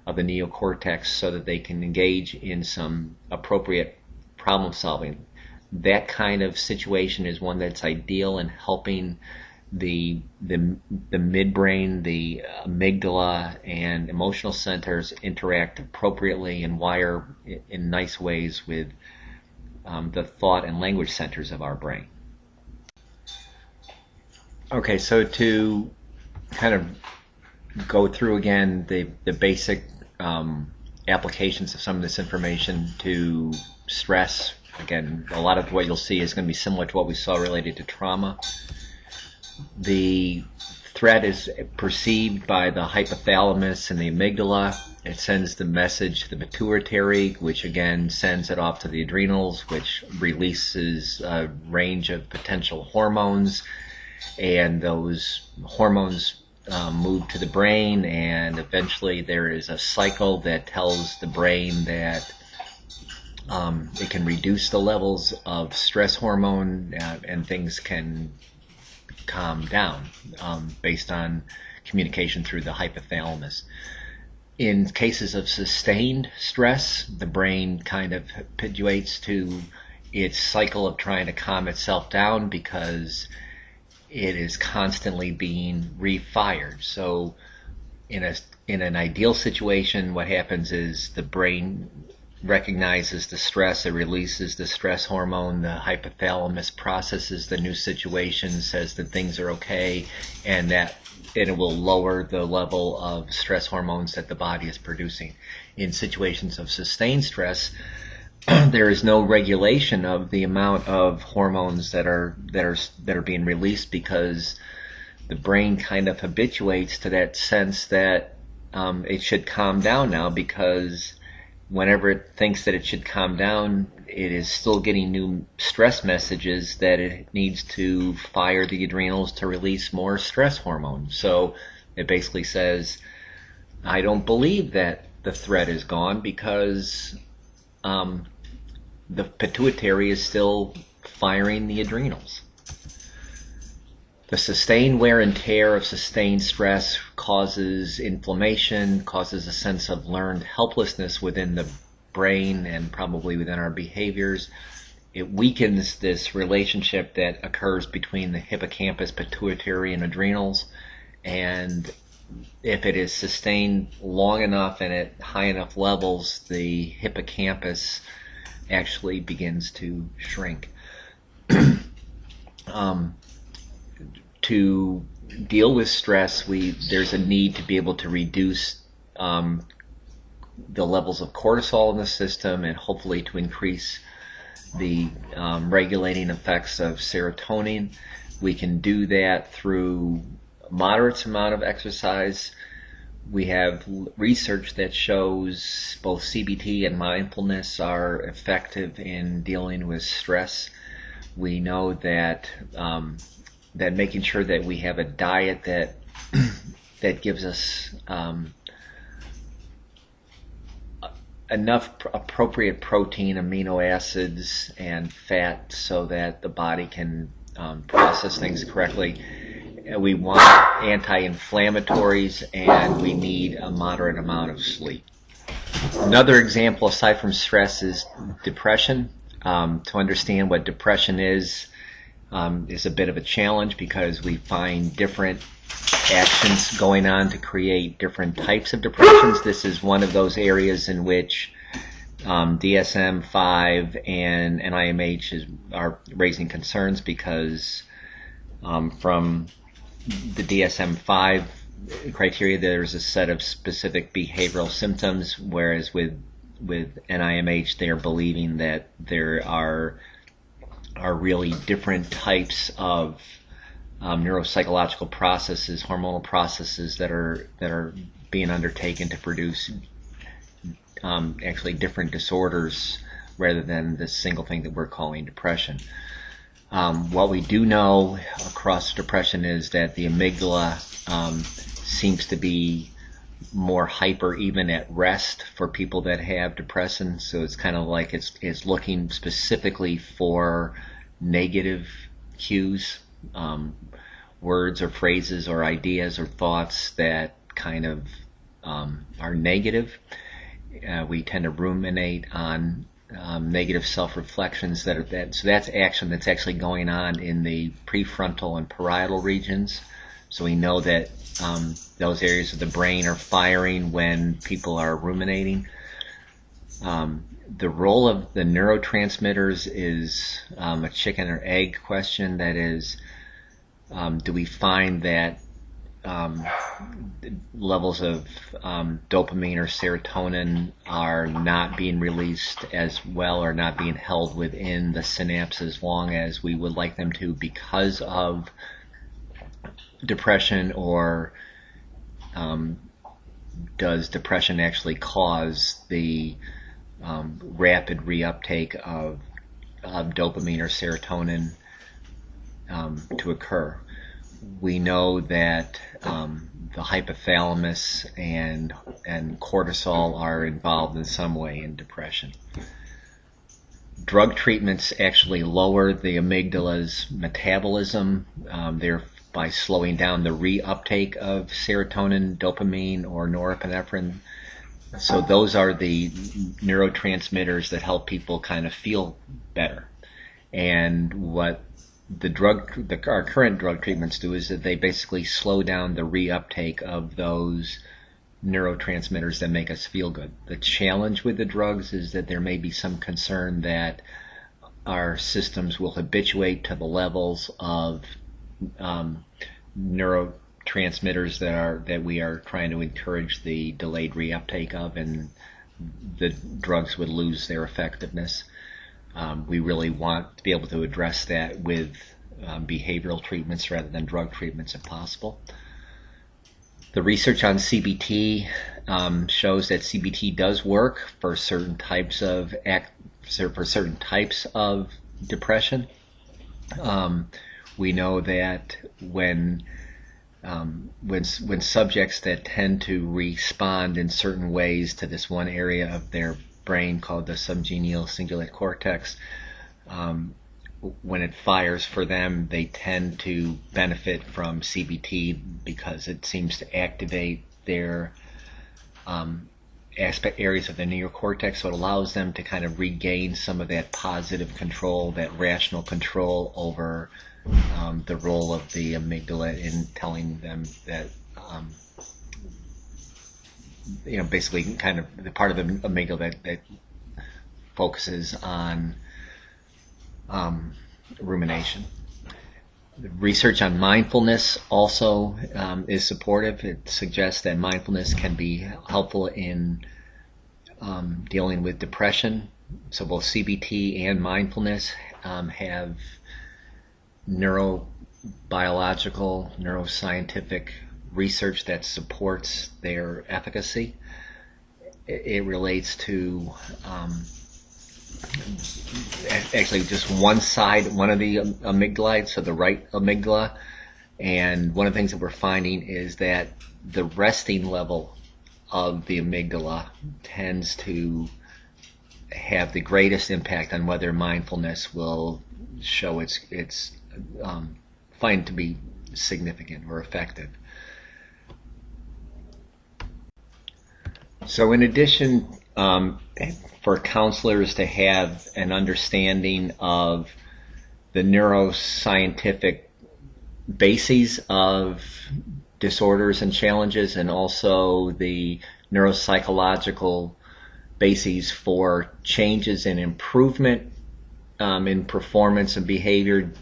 Speaker 1: neocortex so that they can engage in some appropriate problem solving. That kind of situation is one that's ideal in helping the midbrain, the amygdala, and emotional centers interact appropriately and wire in nice ways with the thought and language centers of our brain. Okay, so to kind of go through again the basic applications of some of this information to stress. Again, a lot of what you'll see is going to be similar to what we saw related to trauma. The threat is perceived by the hypothalamus and the amygdala. It sends the message to the pituitary, which again sends it off to the adrenals, which releases a range of potential hormones, and those hormones move to the brain, and eventually there is a cycle that tells the brain that it can reduce the levels of stress hormone and things can calm down based on communication through the hypothalamus. In cases of sustained stress, the brain kind of habituates to its cycle of trying to calm itself down because it is constantly being refired. So in an ideal situation, what happens is the brain recognizes the stress, it releases the stress hormone, the hypothalamus processes the new situation, says that things are okay, and that it will lower the level of stress hormones that the body is producing. In situations of sustained stress, there is no regulation of the amount of hormones that are being released because the brain kind of habituates to that sense that it should calm down now, because whenever it thinks that it should calm down, it is still getting new stress messages that it needs to fire the adrenals to release more stress hormone. So it basically says, I don't believe that the threat is gone because the pituitary is still firing the adrenals. The sustained wear and tear of sustained stress causes inflammation, causes a sense of learned helplessness within the brain and probably within our behaviors. It weakens this relationship that occurs between the hippocampus, pituitary, and adrenals. And if it is sustained long enough and at high enough levels, the hippocampus actually begins to shrink. To deal with stress, there's a need to be able to reduce the levels of cortisol in the system and hopefully to increase the regulating effects of serotonin. We can do that through a moderate amount of exercise. We have research that shows both CBT and mindfulness are effective in dealing with stress. We know that that making sure that we have a diet that that gives us enough appropriate protein, amino acids, and fat so that the body can process things correctly. We want anti-inflammatories, and we need a moderate amount of sleep. Another example, aside from stress, is depression. To understand what depression is a bit of a challenge because we find different actions going on to create different types of depressions. This is one of those areas in which DSM-5 and NIMH are raising concerns because from the DSM-5 criteria, there's a set of specific behavioral symptoms, whereas with NIMH, they are believing that there are really different types of neuropsychological processes, hormonal processes that are being undertaken to produce actually different disorders rather than the single thing that we're calling depression. What we do know across depression is that the amygdala seems to be more hyper even at rest for people that have depression. So it's kind of like it's looking specifically for negative cues, words or phrases or ideas or thoughts that kind of are negative. We tend to ruminate on negative self-reflections so that's action that's actually going on in the prefrontal and parietal regions. So we know that those areas of the brain are firing when people are ruminating. The role of the neurotransmitters is a chicken or egg question. That is, do we find that levels of dopamine or serotonin are not being released as well or not being held within the synapse as long as we would like them to because of depression, or does depression actually cause the rapid reuptake of dopamine or serotonin to occur? We know that the hypothalamus and cortisol are involved in some way in depression. Drug treatments actually lower the amygdala's metabolism, thereby slowing down the reuptake of serotonin, dopamine, or norepinephrine. So those are the neurotransmitters that help people kind of feel better. And what our current drug treatments do is that they basically slow down the reuptake of those neurotransmitters that make us feel good. The challenge with the drugs is that there may be some concern that our systems will habituate to the levels of neurotransmitters that we are trying to encourage the delayed reuptake of, and the drugs would lose their effectiveness. We really want to be able to address that with behavioral treatments rather than drug treatments if possible. The research on CBT shows that CBT does work for certain types of depression. We know that when subjects that tend to respond in certain ways to this one area of their brain called the subgenual cingulate cortex, when it fires for them, they tend to benefit from CBT because it seems to activate their areas of the neocortex, so it allows them to kind of regain some of that positive control, that rational control over the role of the amygdala in telling them that basically kind of the part of the amygdala that focuses on rumination. Research on mindfulness also is supportive. It suggests that mindfulness can be helpful in dealing with depression. So both CBT and mindfulness have neurobiological, neuroscientific research that supports their efficacy. It relates to actually just one of the amygdala, so the right amygdala. And one of the things that we're finding is that the resting level of the amygdala tends to have the greatest impact on whether mindfulness will show its find to be significant or effective. So in addition, for counselors to have an understanding of the neuroscientific bases of disorders and challenges, and also the neuropsychological bases for changes in improvement in performance and behavior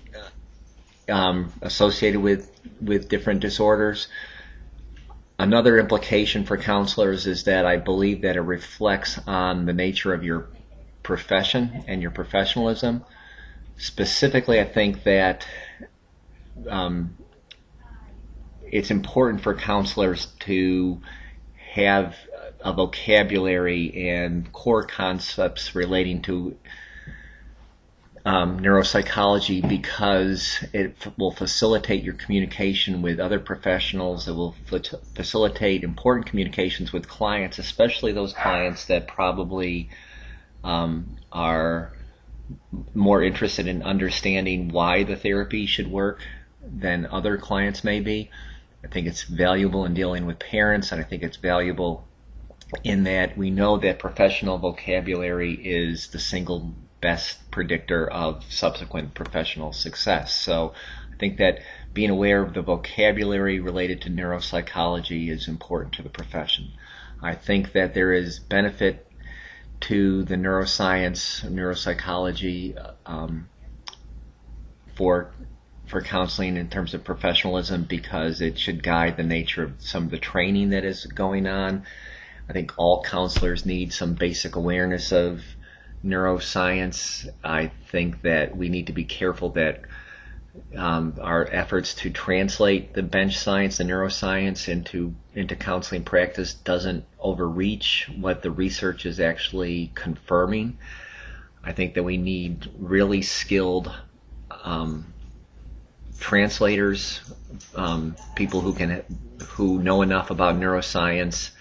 Speaker 1: associated with different disorders. Another implication for counselors is that I believe that it reflects on the nature of your profession and your professionalism. Specifically, I think that it's important for counselors to have a vocabulary and core concepts relating to neuropsychology, because it will facilitate your communication with other professionals. It will facilitate important communications with clients, especially those clients that probably are more interested in understanding why the therapy should work than other clients may be. I think it's valuable in dealing with parents, and I think it's valuable in that we know that professional vocabulary is the single best predictor of subsequent professional success. So I think that being aware of the vocabulary related to neuropsychology is important to the profession. I think that there is benefit to the neuroscience, neuropsychology for counseling in terms of professionalism, because it should guide the nature of some of the training that is going on. I think all counselors need some basic awareness of neuroscience. I think that we need to be careful that our efforts to translate the bench science, the neuroscience, into counseling practice doesn't overreach what the research is actually confirming. I think that we need really skilled translators, people who know enough about neuroscience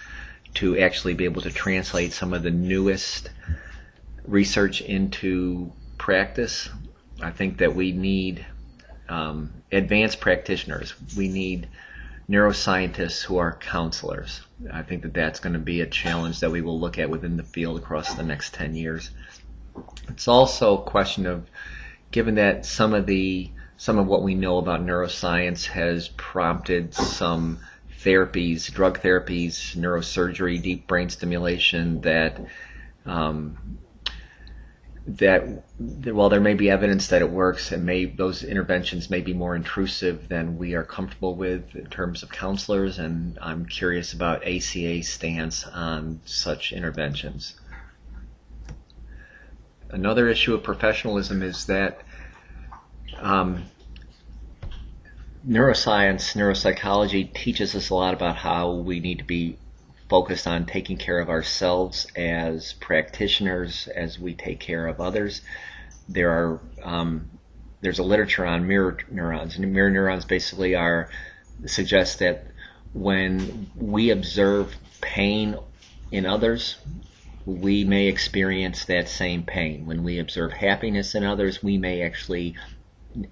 Speaker 1: to actually be able to translate some of the newest research into practice. I think that we need advanced practitioners. We need neuroscientists who are counselors. I think that that's going to be a challenge that we will look at within the field across the next 10 years. It's also a question of, given that some of what we know about neuroscience has prompted some therapies, drug therapies, neurosurgery, deep brain stimulation, that while there may be evidence that it works, those interventions may be more intrusive than we are comfortable with in terms of counselors, and I'm curious about ACA's stance on such interventions. Another issue of professionalism is that neuroscience, neuropsychology teaches us a lot about how we need to be focused on taking care of ourselves as practitioners as we take care of others. There's a literature on mirror neurons, and mirror neurons basically suggest that when we observe pain in others, we may experience that same pain. When we observe happiness in others, we may actually,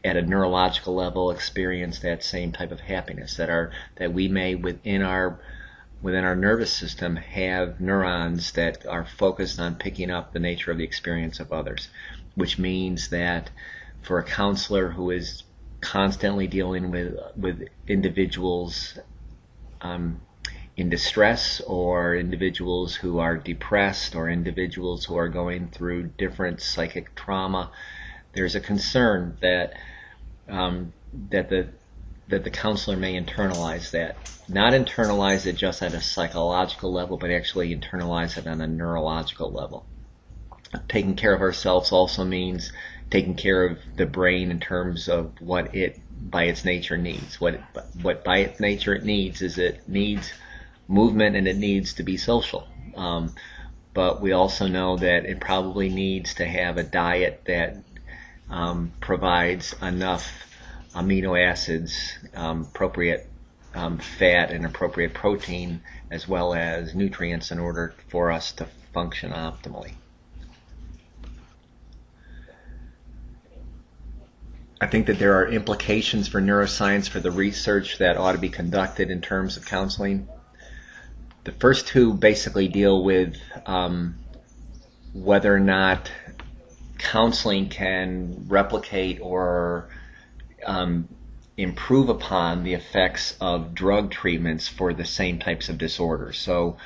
Speaker 1: at a neurological level, experience that same type of happiness. That we may within our nervous system have neurons that are focused on picking up the nature of the experience of others, which means that for a counselor who is constantly dealing with individuals in distress, or individuals who are depressed, or individuals who are going through different psychic trauma, there's a concern that that the counselor may internalize that. Not internalize it just at a psychological level, but actually internalize it on a neurological level. Taking care of ourselves also means taking care of the brain in terms of what it, by its nature, needs. What by its nature it needs is it needs movement and it needs to be social. But we also know that it probably needs to have a diet that provides enough amino acids, appropriate fat and appropriate protein, as well as nutrients in order for us to function optimally. I think that there are implications for neuroscience for the research that ought to be conducted in terms of counseling. The first two basically deal with whether or not counseling can replicate or improve upon the effects of drug treatments for the same types of disorders. So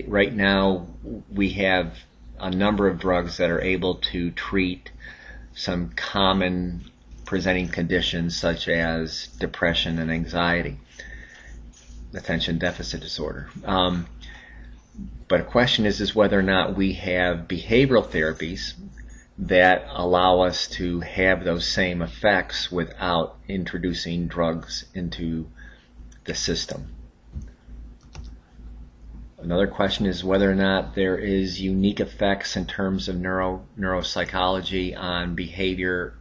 Speaker 1: right now we have a number of drugs that are able to treat some common presenting conditions such as depression and anxiety, attention deficit disorder. But a question is whether or not we have behavioral therapies that allow us to have those same effects without introducing drugs into the system. Another question is whether or not there is unique effects in terms of neuropsychology on behavior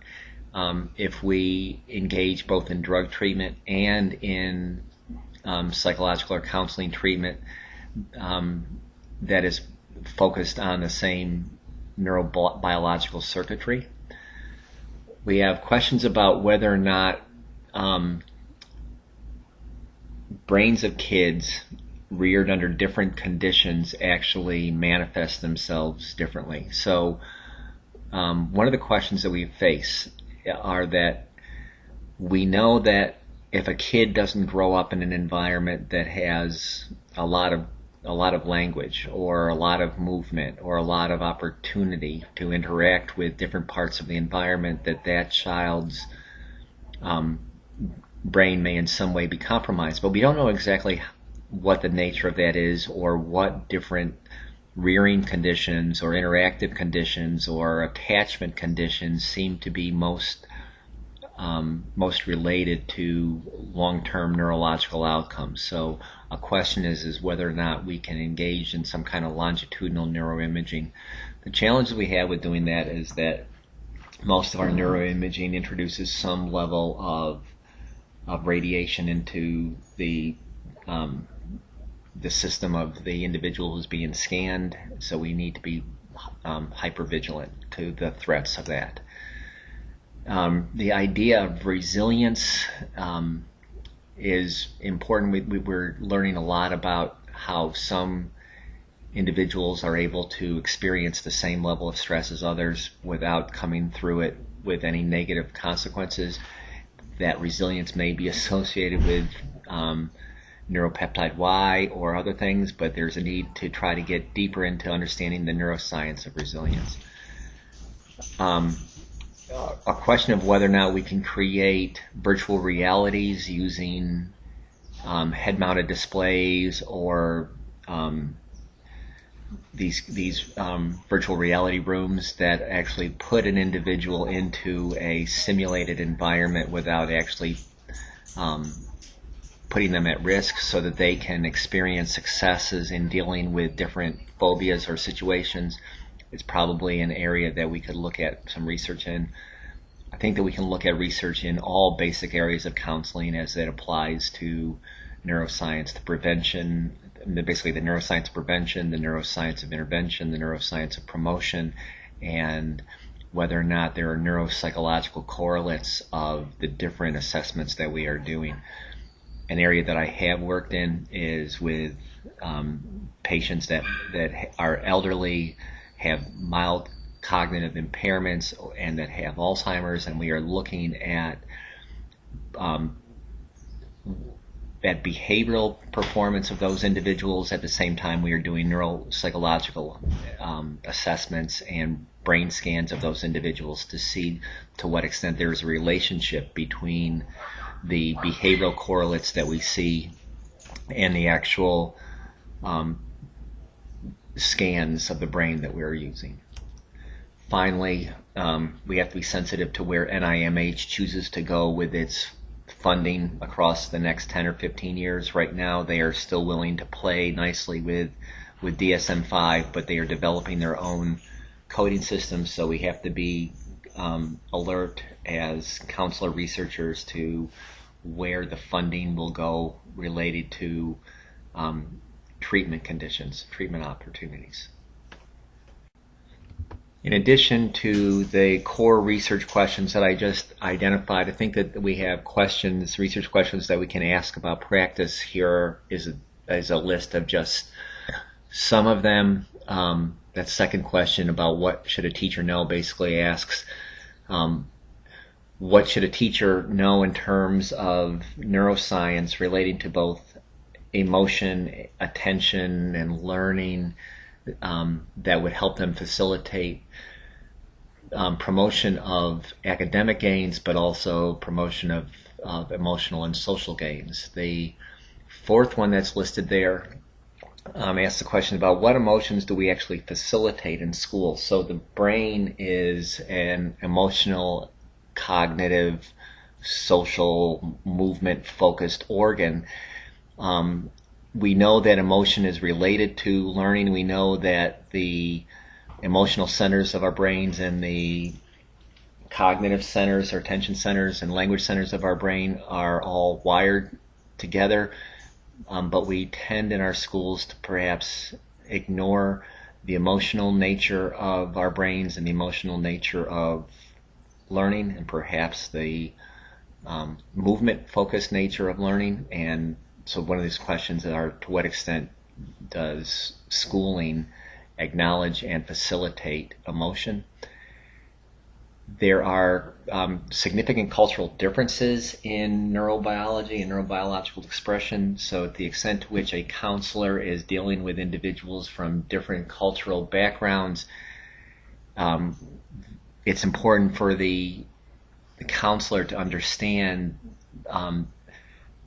Speaker 1: if we engage both in drug treatment and in psychological or counseling treatment that is focused on the same neurobiological circuitry. We have questions about whether or not brains of kids reared under different conditions actually manifest themselves differently. So one of the questions that we face are that we know that if a kid doesn't grow up in an environment that has a lot of language or a lot of movement or a lot of opportunity to interact with different parts of the environment, that child's brain may in some way be compromised. But we don't know exactly what the nature of that is or what different rearing conditions or interactive conditions or attachment conditions seem to be most related to long-term neurological outcomes. So a question is whether or not we can engage in some kind of longitudinal neuroimaging. The challenge that we have with doing that is that most of our neuroimaging introduces some level of radiation into the system of the individual who's being scanned, so we need to be hypervigilant to the threats of that. The idea of resilience is important. We're learning a lot about how some individuals are able to experience the same level of stress as others without coming through it with any negative consequences. That resilience may be associated with neuropeptide Y or other things, but there's a need to try to get deeper into understanding the neuroscience of resilience. A question of whether or not we can create virtual realities using head-mounted displays or these virtual reality rooms that actually put an individual into a simulated environment without actually putting them at risk, so that they can experience successes in dealing with different phobias or situations. It's probably an area that we could look at some research in. I think that we can look at research in all basic areas of counseling as it applies to neuroscience, the prevention, basically the neuroscience of prevention, the neuroscience of intervention, the neuroscience of promotion, and whether or not there are neuropsychological correlates of the different assessments that we are doing. An area that I have worked in is with patients that are elderly, have mild cognitive impairments, and that have Alzheimer's, and we are looking at behavioral performance of those individuals. At the same time, we are doing neuropsychological assessments and brain scans of those individuals to to what extent there's a relationship between the behavioral correlates that we see and the actual scans of the brain that we're using. Finally, we have to be sensitive to where NIMH chooses to go with its funding across the next 10 or 15 years. Right now, they are still willing to play nicely with DSM-5, but they are developing their own coding systems, so we have to be alert as counselor researchers to where the funding will go related to treatment conditions, treatment opportunities. In addition to the core research questions that I just identified, I think that we have questions, research questions that we can ask about practice. Here is a list of just some of them. That second question about what should a teacher know basically asks, what should a teacher know in terms of neuroscience relating to both emotion, attention, and learning that would help them facilitate promotion of academic gains, but also promotion of emotional and social gains. The fourth one that's listed there asks the question about what emotions do we actually facilitate in school. So the brain is an emotional, cognitive, social, movement-focused organ. We know that emotion is related to learning. We know that the emotional centers of our brains and the cognitive centers or attention centers and language centers of our brain are all wired together, but we tend in our schools to perhaps ignore the emotional nature of our brains and the emotional nature of learning, and perhaps the movement-focused nature of learning. And so one of these questions are, to what extent does schooling acknowledge and facilitate emotion? There are significant cultural differences in neurobiology and neurobiological expression. So to the extent to which a counselor is dealing with individuals from different cultural backgrounds, it's important for the counselor to understand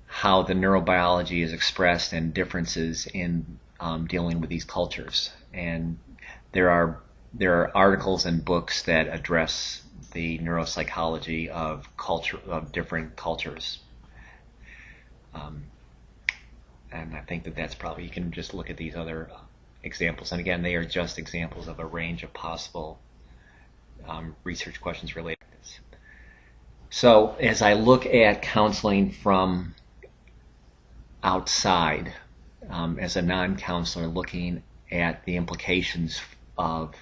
Speaker 1: how the neurobiology is expressed and differences in dealing with these cultures. And there are articles and books that address the neuropsychology of different cultures. And I think that that's probably, you can just look at these other examples. And again, they are just examples of a range of possible research questions related to this. So as I look at counseling from outside, as a non-counselor looking at the implications of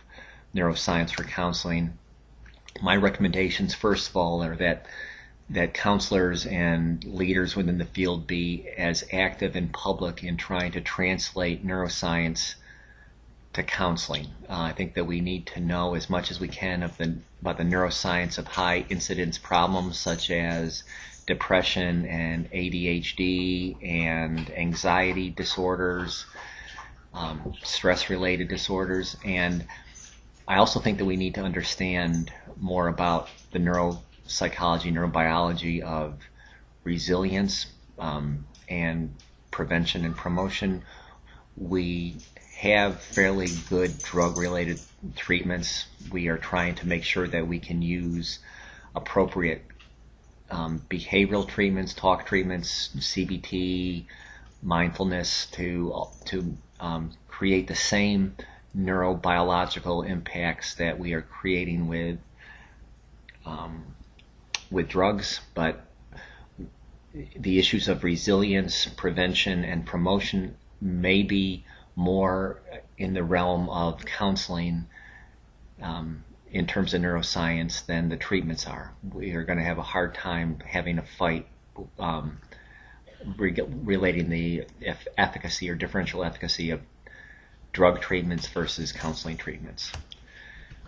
Speaker 1: neuroscience for counseling, my recommendations, first of all, are that counselors and leaders within the field be as active in public in trying to translate neuroscience to counseling. I think that we need to know as much as we can about the neuroscience of high incidence problems such as depression and ADHD and anxiety disorders, stress-related disorders. And I also think that we need to understand more about the neuropsychology, neurobiology of resilience and prevention and promotion. We have fairly good drug-related treatments. We are trying to make sure that we can use appropriate behavioral treatments, talk treatments, CBT, mindfulness to create the same neurobiological impacts that we are creating with drugs. But the issues of resilience, prevention, and promotion may be more in the realm of counseling in terms of neuroscience than the treatments are. We are going to have a hard time having a fight relating the efficacy or differential efficacy of drug treatments versus counseling treatments.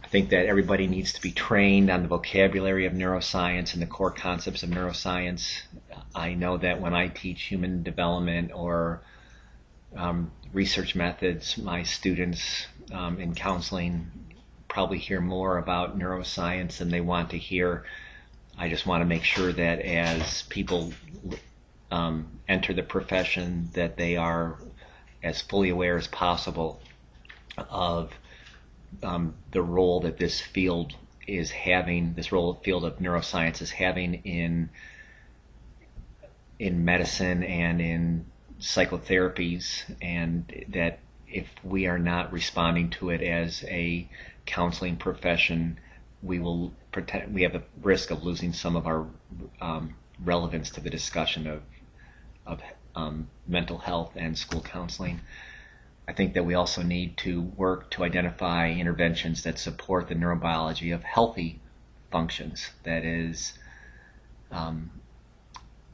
Speaker 1: I think that everybody needs to be trained on the vocabulary of neuroscience and the core concepts of neuroscience. I know that when I teach human development or research methods, my students in counseling probably hear more about neuroscience than they want to hear. I just want to make sure that as people enter the profession, that they are as fully aware as possible of the role that this field is having, this field of neuroscience is having in medicine and in psychotherapies, and that if we are not responding to it as a counseling profession, we have the risk of losing some of our relevance to the discussion of mental health and school counseling. I think that we also need to work to identify interventions that support the neurobiology of healthy functions. That is,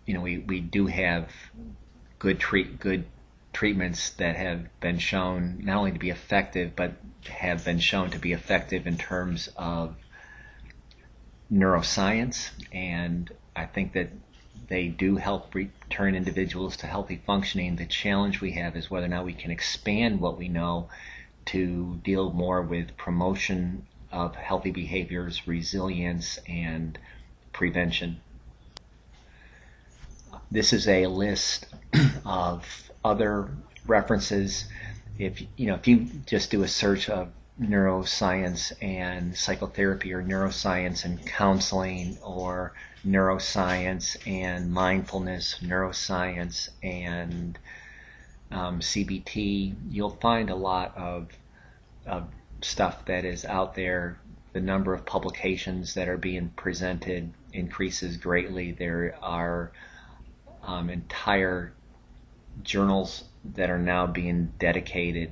Speaker 1: we do have good treatments that have been shown not only to be effective, but have been shown to be effective in terms of neuroscience, and I think that they do help return individuals to healthy functioning. The challenge we have is whether or not we can expand what we know to deal more with promotion of healthy behaviors, resilience, and prevention. This is a list of other references. If you just do a search of neuroscience and psychotherapy, or neuroscience and counseling, or neuroscience and mindfulness, neuroscience and CBT, you'll find a lot of stuff that is out there. The number of publications that are being presented increases greatly. There are entire journals that are now being dedicated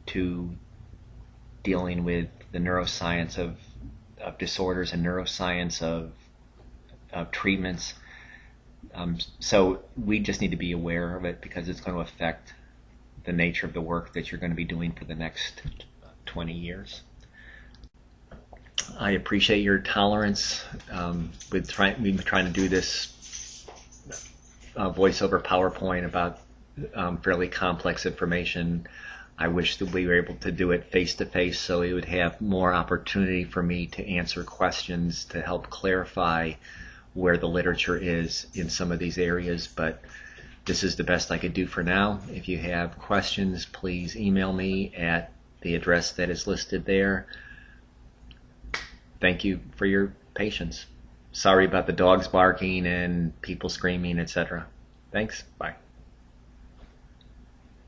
Speaker 1: to dealing with the neuroscience of disorders and neuroscience of treatments. So we just need to be aware of it, because it's going to affect the nature of the work that you're going to be doing for the next 20 years. I appreciate your tolerance with trying to do this voiceover PowerPoint about fairly complex information. I wish that we were able to do it face-to-face, so we would have more opportunity for me to answer questions to help clarify where the literature is in some of these areas. But this is the best I could do for now. If you have questions, please email me at the address that is listed there. Thank you for your patience. Sorry about the dogs barking and people screaming, etc. Thanks. Bye.